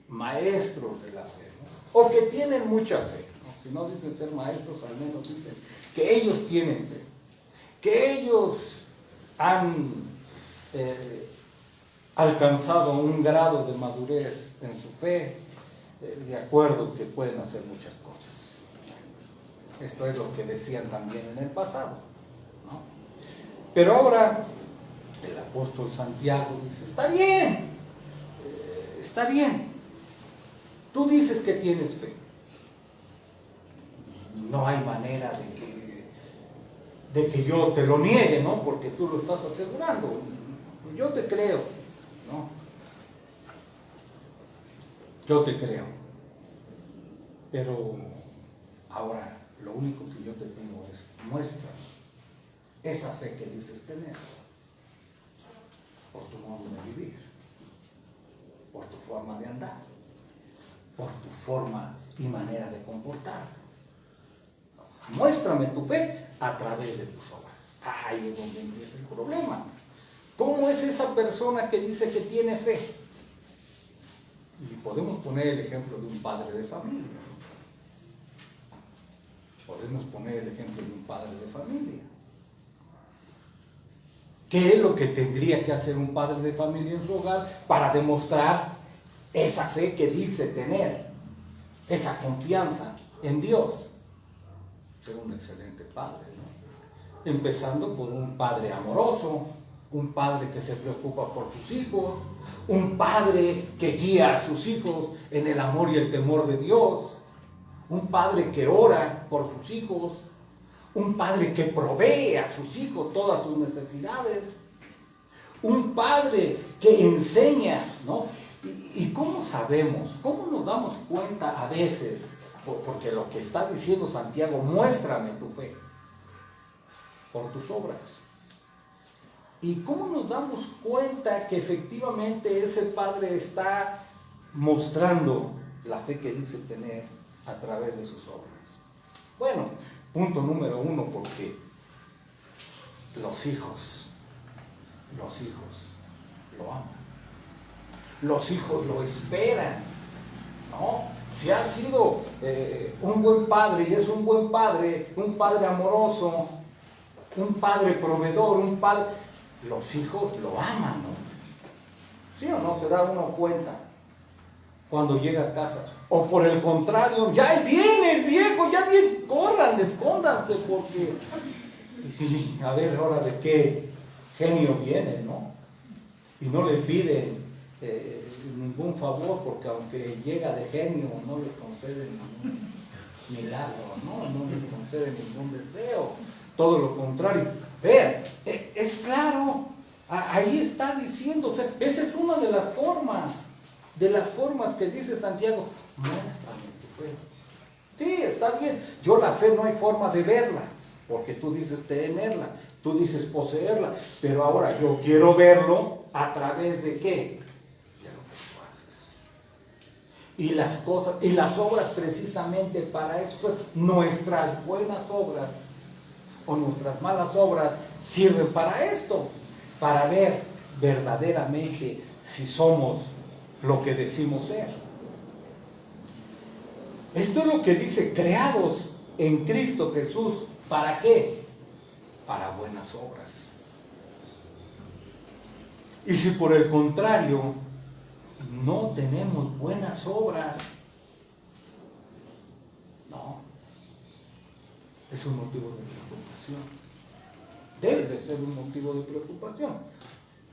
maestros de la fe, ¿no? O que tienen mucha fe, ¿no? Si no dicen ser maestros, al menos dicen que ellos tienen fe, que ellos han alcanzado un grado de madurez en su fe, de acuerdo que pueden hacer muchas cosas. Esto es lo que decían también en el pasado, ¿no? Pero ahora el apóstol Santiago dice, está bien, tú dices que tienes fe, no hay manera de que yo te lo niegue, ¿no? Porque tú lo estás asegurando, yo te creo, ¿no? Yo te creo, pero ahora lo único que yo te pido es, muestra esa fe que dices tener, por tu modo de vivir, por tu forma de andar, por tu forma y manera de comportar. Muéstrame tu fe a través de tus obras. Ahí es donde empieza el problema. ¿Cómo es esa persona que dice que tiene fe? Y podemos poner el ejemplo de un padre de familia. Podemos poner el ejemplo de un padre de familia. ¿Qué es lo que tendría que hacer un padre de familia en su hogar para demostrar esa fe que dice tener, esa confianza en Dios? Ser un excelente padre, ¿no? Empezando por un padre amoroso, un padre que se preocupa por sus hijos, un padre que guía a sus hijos en el amor y el temor de Dios, un padre que ora por sus hijos, un padre que provee a sus hijos todas sus necesidades, un padre que enseña, ¿no? ¿Y cómo sabemos? ¿Cómo nos damos cuenta a veces? Porque lo que está diciendo Santiago, muéstrame tu fe por tus obras. ¿Y cómo nos damos cuenta que efectivamente ese padre está mostrando la fe que dice tener a través de sus obras? Bueno, punto número 1, porque los hijos lo aman. Los hijos lo esperan, ¿no? Si ha sido un buen padre y es un buen padre, un padre amoroso, un padre proveedor, un padre, los hijos lo aman, ¿no? ¿Sí o no? Se da uno cuenta cuando llega a casa. O por el contrario, ya ahí viene el viejo, ya viene, corran, escóndanse, porque a ver ahora de qué genio viene, ¿no? Y no le piden ningún favor, porque aunque llega de genio, no les concede ningún milagro, no les concede ningún deseo, todo lo contrario. Vean, es claro, ahí está diciendo, o sea, esa es una de las formas que dice Santiago, muéstrame tu fe. Sí, está bien, yo la fe no hay forma de verla, porque tú dices tenerla, tú dices poseerla, pero ahora yo quiero verlo a través de ¿qué? De lo que tú haces. Y las cosas, y las obras precisamente para eso, nuestras buenas obras o nuestras malas obras sirven para esto, para ver verdaderamente si somos lo que decimos ser. Esto es lo que dice, creados en Cristo Jesús, ¿para qué? para buenas obras. Y si por el contrario no tenemos buenas obras, no, es un motivo de preocupación. Debe de ser un motivo de preocupación.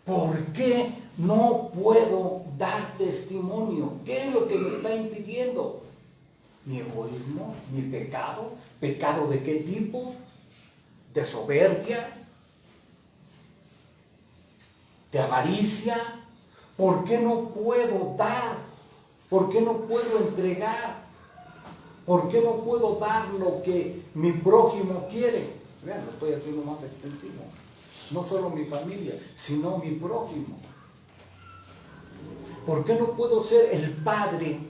¿Por qué no puedo dar testimonio? ¿Qué es lo que me está impidiendo? ¿Mi egoísmo? ¿Mi pecado? ¿Pecado de qué tipo? ¿De soberbia? ¿De avaricia? ¿Por qué no puedo dar? ¿Por qué no puedo entregar? ¿Por qué no puedo dar lo que mi prójimo quiere? Vean, lo estoy haciendo más extensivo. No solo mi familia, sino mi prójimo. ¿Por qué no puedo ser el padre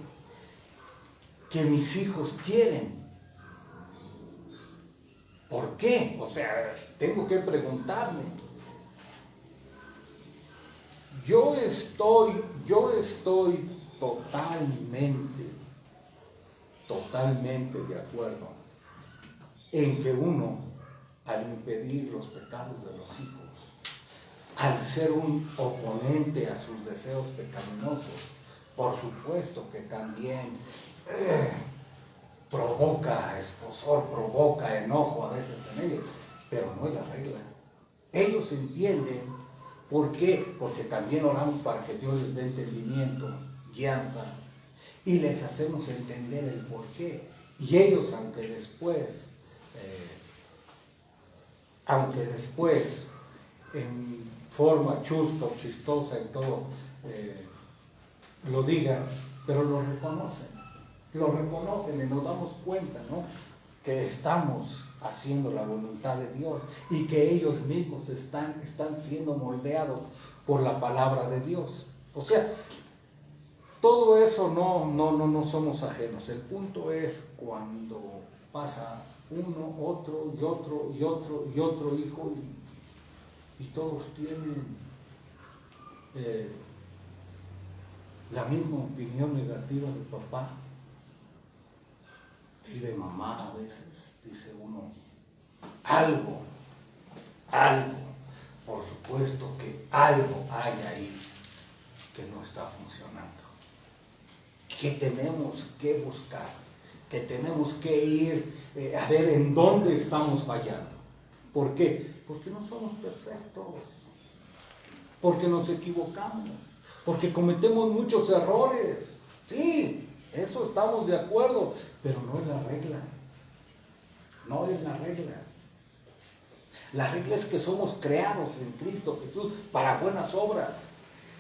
que mis hijos quieren? ¿Por qué? O sea, tengo que preguntarme. Yo estoy totalmente de acuerdo en que uno, al impedir los pecados de los hijos, al ser un oponente a sus deseos pecaminosos, por supuesto que también provoca escozor, provoca enojo a veces en ellos, pero no es la regla. Ellos entienden. ¿Por qué? Porque también oramos para que Dios les dé entendimiento, guianza, y les hacemos entender el por qué. Y ellos, aunque después en forma chusca o chistosa y todo lo digan, pero lo reconocen y nos damos cuenta, ¿no?, que estamos haciendo la voluntad de Dios y que ellos mismos están siendo moldeados por la palabra de Dios. O sea, todo eso no somos ajenos. El punto es cuando pasa uno, otro y otro y otro y otro hijo y todos tienen la misma opinión negativa de papá y de mamá. A veces dice uno algo, por supuesto que algo hay ahí que no está funcionando, que tenemos que buscar, que tenemos que ir a ver en dónde estamos fallando. ¿Por qué? Porque no somos perfectos, porque nos equivocamos, porque cometemos muchos errores. Sí, eso estamos de acuerdo, pero no es la regla. No es la regla. La regla es que somos creados en Cristo Jesús para buenas obras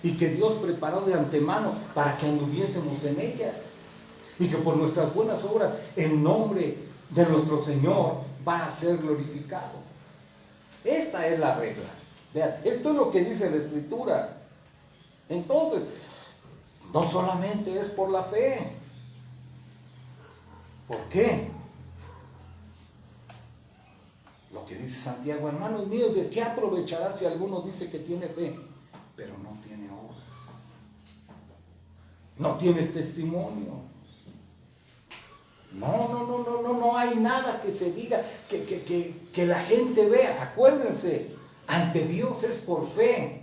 y que Dios preparó de antemano para que anduviésemos en ellas y que por nuestras buenas obras el nombre de nuestro Señor va a ser glorificado. Esta es la regla. Vean, esto es lo que dice la Escritura. Entonces, no solamente es por la fe. ¿Por qué? Lo que dice Santiago: hermanos míos, ¿de qué aprovechará si alguno dice que tiene fe, pero no tiene obras? No tienes testimonio. No hay nada que se diga, que la gente vea. Acuérdense, ante Dios es por fe.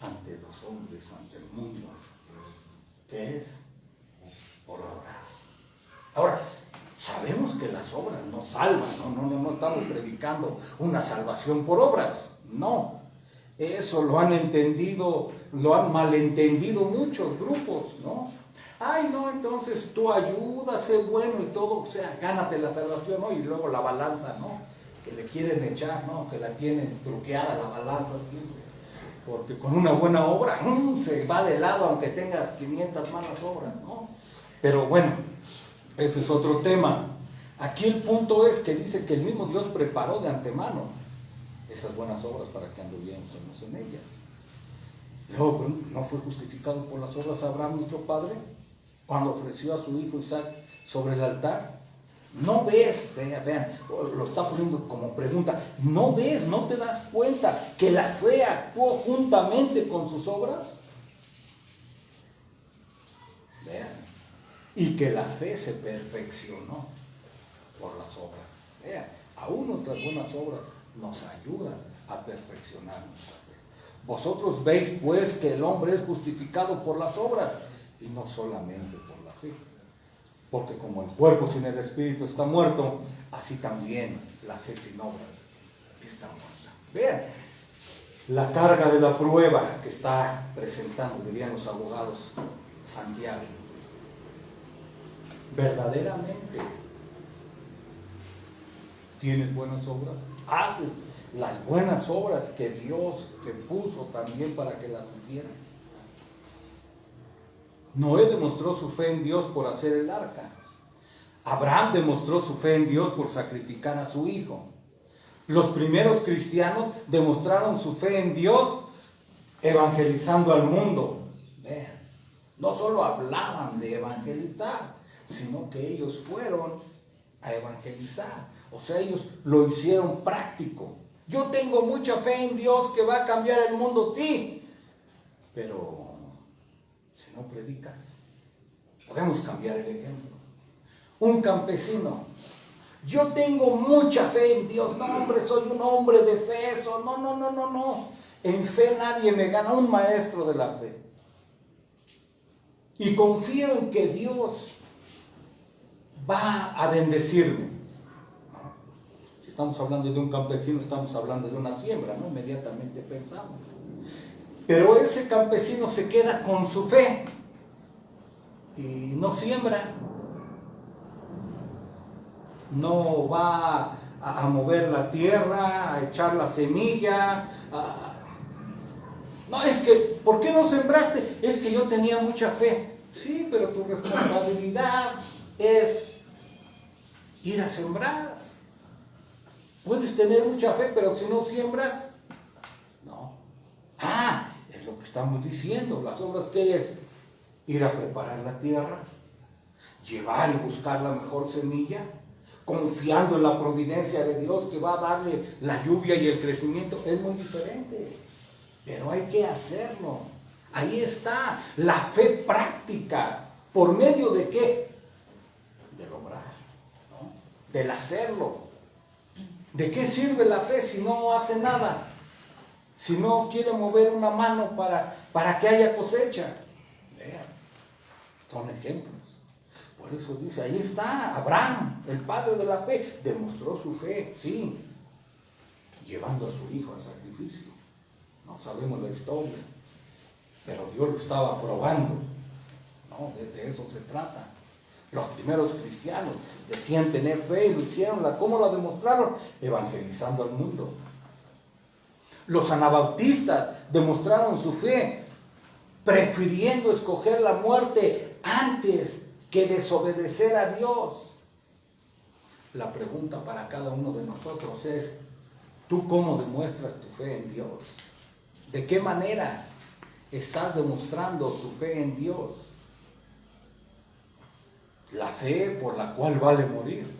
Ante los hombres, ante el mundo, ¿qué es? Por obras. Ahora, sabemos que las obras no salvan, no estamos predicando una salvación por obras, no. Eso lo han entendido, lo han malentendido muchos grupos, ¿no? Ay, no, entonces tú ayuda, sé bueno y todo, o sea, gánate la salvación, ¿no? Y luego la balanza, ¿no?, que le quieren echar, ¿no?, que la tienen truqueada la balanza siempre. Porque con una buena obra se va de lado aunque tengas 500 malas obras, ¿no? Pero bueno, ese es otro tema. Aquí el punto es que dice que el mismo Dios preparó de antemano esas buenas obras para que anduviéramos en ellas. Luego, ¿no fue justificado por las obras Abraham, nuestro padre, cuando ofreció a su hijo Isaac sobre el altar? ¿No ves? Vean, lo está poniendo como pregunta. ¿No ves, no te das cuenta que la fe actuó juntamente con sus obras? Vean. Y que la fe se perfeccionó por las obras. Vean, Aún nuestras buenas obras nos ayudan a perfeccionar nuestra fe. Vosotros veis pues que el hombre es justificado por las obras y no solamente por la fe. Porque como el cuerpo sin el espíritu está muerto, así también la fe sin obras está muerta. Vean la carga de la prueba que está presentando, dirían los abogados, Santiago. Verdaderamente tienes buenas obras, haces las buenas obras que Dios te puso también para que las hicieras. Noé demostró su fe en Dios por hacer el arca. Abraham demostró su fe en Dios por sacrificar a su hijo. Los primeros cristianos demostraron su fe en Dios evangelizando al mundo. Vean, no solo hablaban de evangelizar, sino que ellos fueron a evangelizar. O sea, ellos lo hicieron práctico. Yo tengo mucha fe en Dios que va a cambiar el mundo, sí, pero si no predicas, podemos cambiar el ejemplo. Un campesino, yo tengo mucha fe en Dios, no hombre, soy un hombre de fe, no, en fe nadie me gana, un maestro de la fe. Y confío en que Dios va a bendecirme. Si estamos hablando de un campesino, estamos hablando de una siembra, ¿no? Inmediatamente pensamos. Pero ese campesino se queda con su fe y no siembra. No va a mover la tierra, a echar la semilla. No, es que, ¿por qué no sembraste? Es que yo tenía mucha fe. Sí, pero tu responsabilidad es ir a sembrar. Puedes tener mucha fe, pero si no siembras, no. Es lo que estamos diciendo. Las obras que es ir a preparar la tierra, llevar y buscar la mejor semilla, confiando en la providencia de Dios que va a darle la lluvia y el crecimiento, es muy diferente. Pero hay que hacerlo. Ahí está la fe práctica. ¿Por medio de qué? Del obrar, ¿no? Del hacerlo. ¿De qué sirve la fe si no hace nada? Si no quiere mover una mano para que haya cosecha. Vean, son ejemplos. Por eso dice, ahí está, Abraham, el padre de la fe, demostró su fe, sí, llevando a su hijo al sacrificio. No sabemos la historia, pero Dios lo estaba probando, ¿no? De eso se trata. Los primeros cristianos decían tener fe y lo hicieron. ¿Cómo la demostraron? Evangelizando al mundo. Los anabautistas demostraron su fe, prefiriendo escoger la muerte antes que desobedecer a Dios. La pregunta para cada uno de nosotros es, ¿tú cómo demuestras tu fe en Dios? ¿De qué manera estás demostrando tu fe en Dios? La fe por la cual vale morir.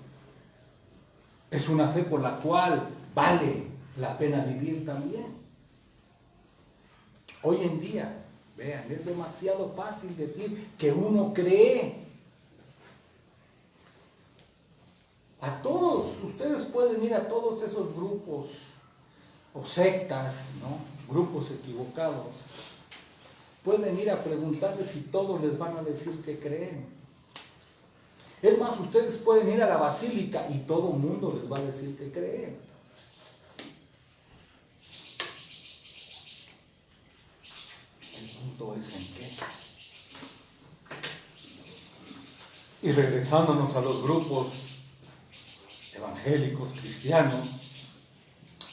Es una fe por la cual vale la pena vivir también. Hoy en día, vean, es demasiado fácil decir que uno cree. A todos, ustedes pueden ir a todos esos grupos o sectas, ¿no? Grupos equivocados. Pueden ir a preguntarles si todos les van a decir que creen. Es más, ustedes pueden ir a la basílica y todo el mundo les va a decir que cree. El punto es en qué. Y regresándonos a los grupos evangélicos, cristianos,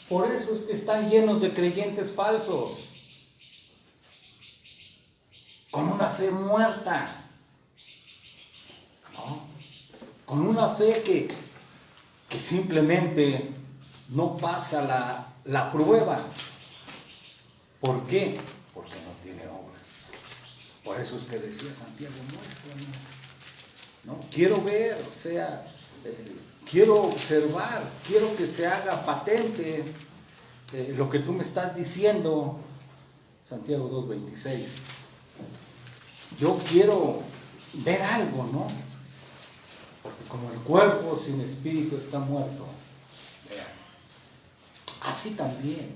por eso es que están llenos de creyentes falsos, con una fe muerta, ¿no? Con una fe que simplemente no pasa la prueba. ¿Por qué? Porque no tiene obras. Por eso es que decía Santiago, ¿no? Quiero ver, o sea, quiero observar, quiero que se haga patente lo que tú me estás diciendo, Santiago 2:26. Yo quiero ver algo, ¿no? Porque como el cuerpo sin espíritu está muerto, así también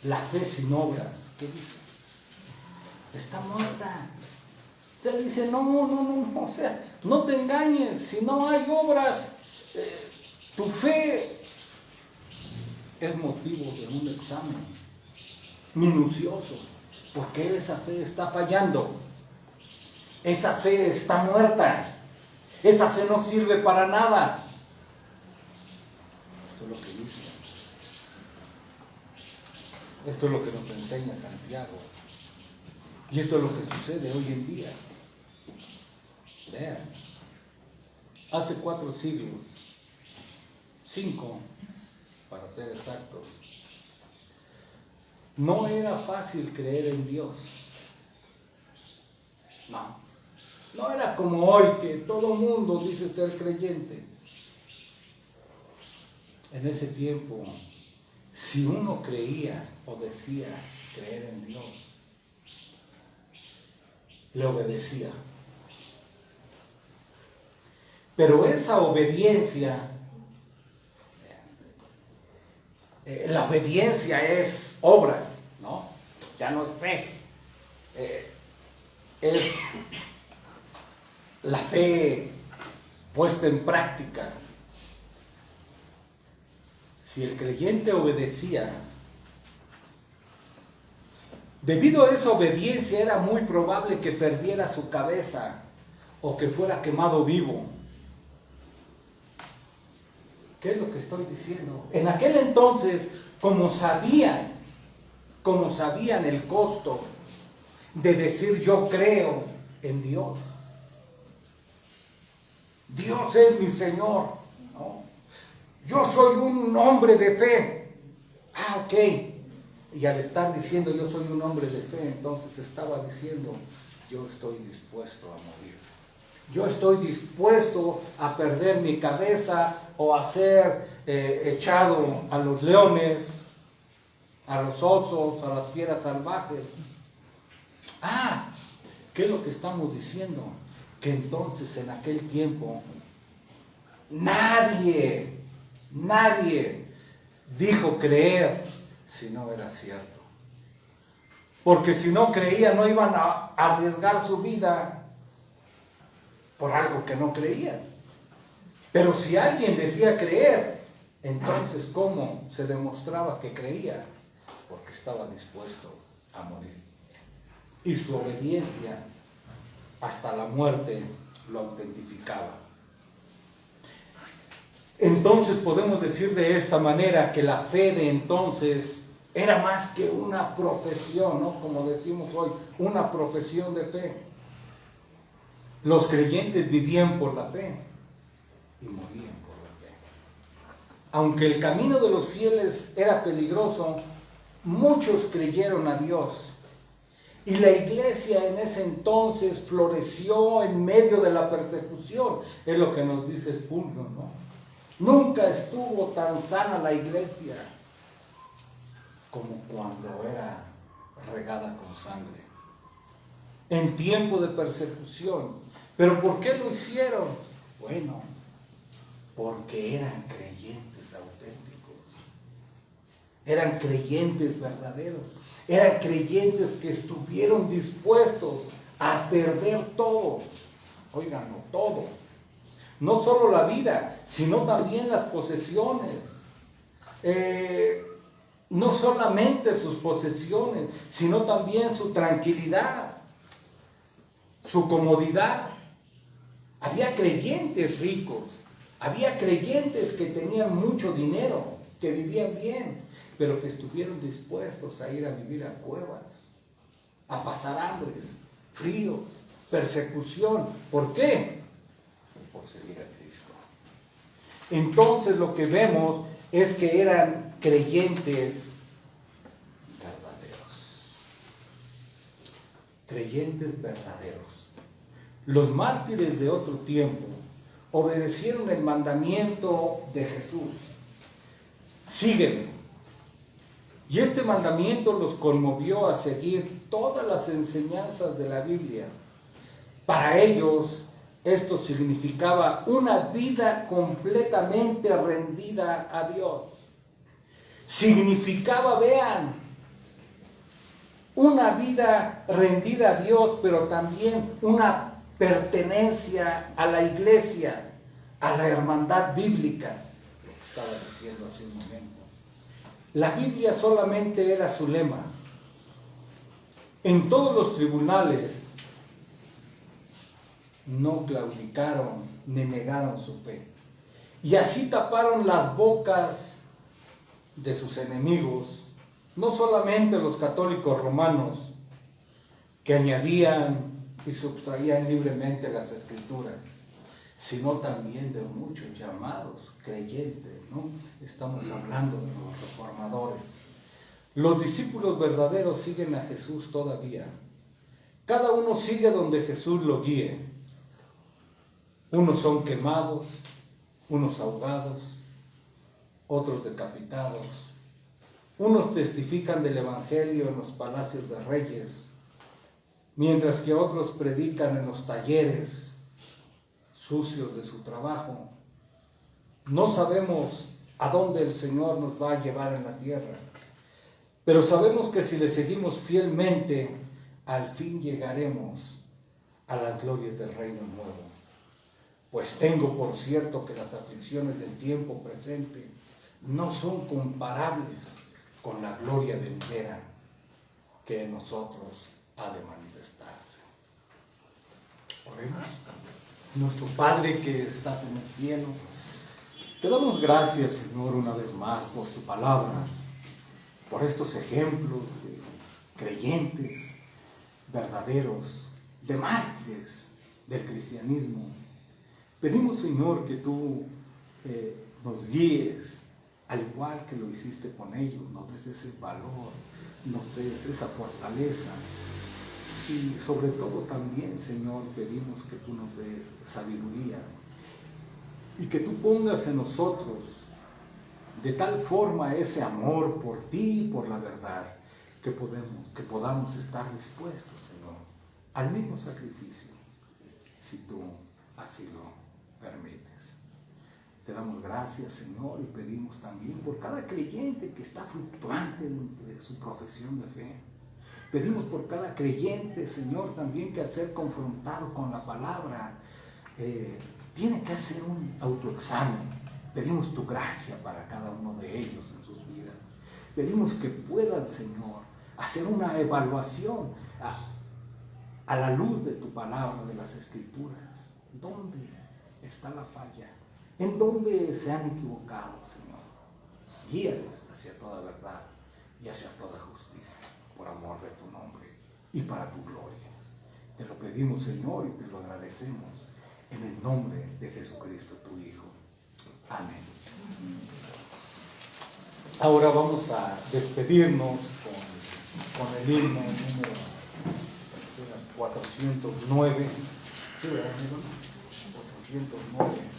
la fe sin obras, ¿qué dice? Está muerta. O sea, dice, no, o sea, no te engañes, si no hay obras, tu fe es motivo de un examen minucioso, porque esa fe está fallando, esa fe está muerta, esa fe no sirve para nada. Esto es lo que dice, esto es lo que nos enseña Santiago, y esto es lo que sucede hoy en día. Vean, hace 4 siglos, 5 para ser exactos, no era fácil creer en Dios. No era como hoy que todo mundo dice ser creyente. En ese tiempo, si uno creía o decía creer en Dios, le obedecía. Pero esa obediencia, la obediencia es obra, ¿no? Ya no es fe. Es la fe puesta en práctica. Si el creyente obedecía, debido a esa obediencia era muy probable que perdiera su cabeza o que fuera quemado vivo. ¿Qué es lo que estoy diciendo? En aquel entonces, como sabían el costo de decir yo creo en Dios. Dios es mi Señor, ¿no? Yo soy un hombre de fe. Ok. Y al estar diciendo yo soy un hombre de fe, entonces estaba diciendo yo estoy dispuesto a morir. Yo estoy dispuesto a perder mi cabeza o a ser echado a los leones, a los osos, a las fieras salvajes. ¿Qué es lo que estamos diciendo? Que entonces en aquel tiempo nadie dijo creer si no era cierto. Porque si no creía no iban a arriesgar su vida por algo que no creían. Pero si alguien decía creer, entonces ¿cómo se demostraba que creía? Porque estaba dispuesto a morir. Y su obediencia hasta la muerte lo autentificaba. Entonces podemos decir de esta manera que la fe de entonces era más que una profesión, ¿no? Como decimos hoy, una profesión de fe. Los creyentes vivían por la fe y morían por la fe. Aunque el camino de los fieles era peligroso, muchos creyeron a Dios. Y la iglesia en ese entonces floreció en medio de la persecución. Es lo que nos dice Spurgeon, ¿no? Nunca estuvo tan sana la iglesia como cuando era regada con sangre. En tiempo de persecución. ¿Pero por qué lo hicieron? Bueno, porque eran creyentes auténticos. Eran creyentes verdaderos. Eran creyentes que estuvieron dispuestos a perder todo. Óiganlo, todo. No solo la vida, sino también las posesiones. No solamente sus posesiones, sino también su tranquilidad, su comodidad. Había creyentes ricos, había creyentes que tenían mucho dinero, que vivían bien, pero que estuvieron dispuestos a ir a vivir a cuevas, a pasar hambres, fríos, persecución. ¿Por qué? Por seguir a Cristo. Entonces lo que vemos es que eran creyentes verdaderos. Creyentes verdaderos. Los mártires de otro tiempo obedecieron el mandamiento de Jesús. Sígueme. Y este mandamiento los conmovió a seguir todas las enseñanzas de la Biblia. Para ellos, esto significaba una vida completamente rendida a Dios. Significaba, vean, una vida rendida a Dios, pero también una pertenencia a la iglesia, a la hermandad bíblica. Lo que estaba diciendo hace un momento. La Biblia solamente era su lema. En todos los tribunales no claudicaron ni negaron su fe. Y así taparon las bocas de sus enemigos, no solamente los católicos romanos, que añadían y sustraían libremente las escrituras, sino también de muchos llamados creyentes, ¿no? Estamos hablando de los reformadores. Los discípulos verdaderos siguen a Jesús todavía. Cada uno sigue donde Jesús lo guíe. Unos son quemados, unos ahogados, otros decapitados. Unos testifican del Evangelio en los palacios de reyes, mientras que otros predican en los talleres sucios de su trabajo. No sabemos a dónde el Señor nos va a llevar en la tierra, pero sabemos que si le seguimos fielmente, al fin llegaremos a las glorias del reino nuevo. Pues tengo por cierto que las aflicciones del tiempo presente no son comparables con la gloria venidera que en nosotros ha de manifestarse. Oremos. Nuestro Padre que estás en el cielo, te damos gracias, Señor, una vez más por tu palabra, por estos ejemplos de creyentes verdaderos, de mártires del cristianismo. Pedimos, Señor, que tú nos guíes, al igual que lo hiciste con ellos, nos des ese valor, nos des esa fortaleza. Y sobre todo también, Señor, pedimos que tú nos des sabiduría y que tú pongas en nosotros de tal forma ese amor por ti y por la verdad, que podamos estar dispuestos, Señor, al mismo sacrificio, si tú así lo permites. Te damos gracias, Señor, y pedimos también por cada creyente que está fluctuante de su profesión de fe. Pedimos por cada creyente, Señor, también que al ser confrontado con la palabra, tiene que hacer un autoexamen. Pedimos tu gracia para cada uno de ellos en sus vidas. Pedimos que puedan, Señor, hacer una evaluación a la luz de tu palabra, de las Escrituras. ¿Dónde está la falla? ¿En dónde se han equivocado, Señor? Guíales hacia toda verdad y hacia toda justicia, por amor de tu nombre y para tu gloria. Te lo pedimos, Señor, y te lo agradecemos en el nombre de Jesucristo, tu Hijo. Amén. Ahora vamos a despedirnos con el himno número 409. ¿Sí, verdad, amigo? 409.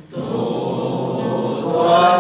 Todo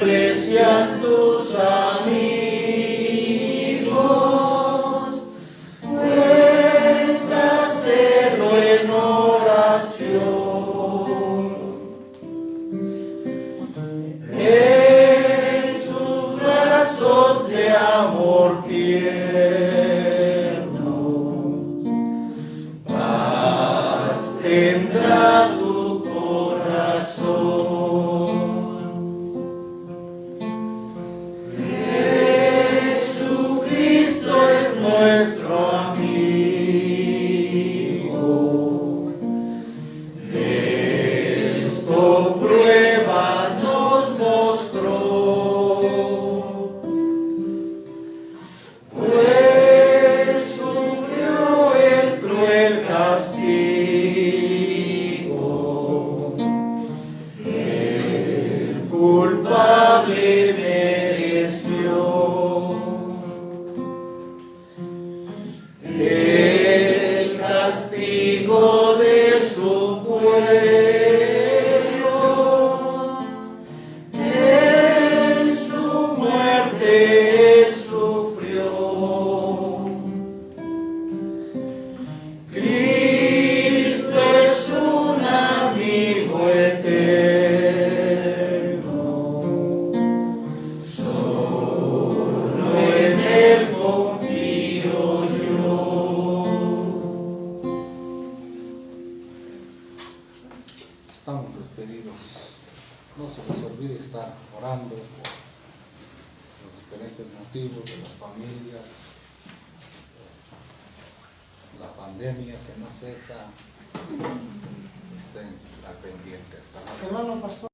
desprecian tus amigos, cuéntaselo en oración. En sus brazos de amor tierno, paz tendrá tu corazón. Jesucristo es nuestro amigo. Esto prueba nos mostró, pues sufrió el cruel castigo, el culpable mereció. El castigo de su pueblo, en su muerte él sufrió. Cristo es un amigo eterno, solo en él confío yo. Estamos despedidos. No se les olvide estar orando por los diferentes motivos de las familias, la pandemia que no cesa. Estén al pendiente. Hasta luego. Hermano pastor.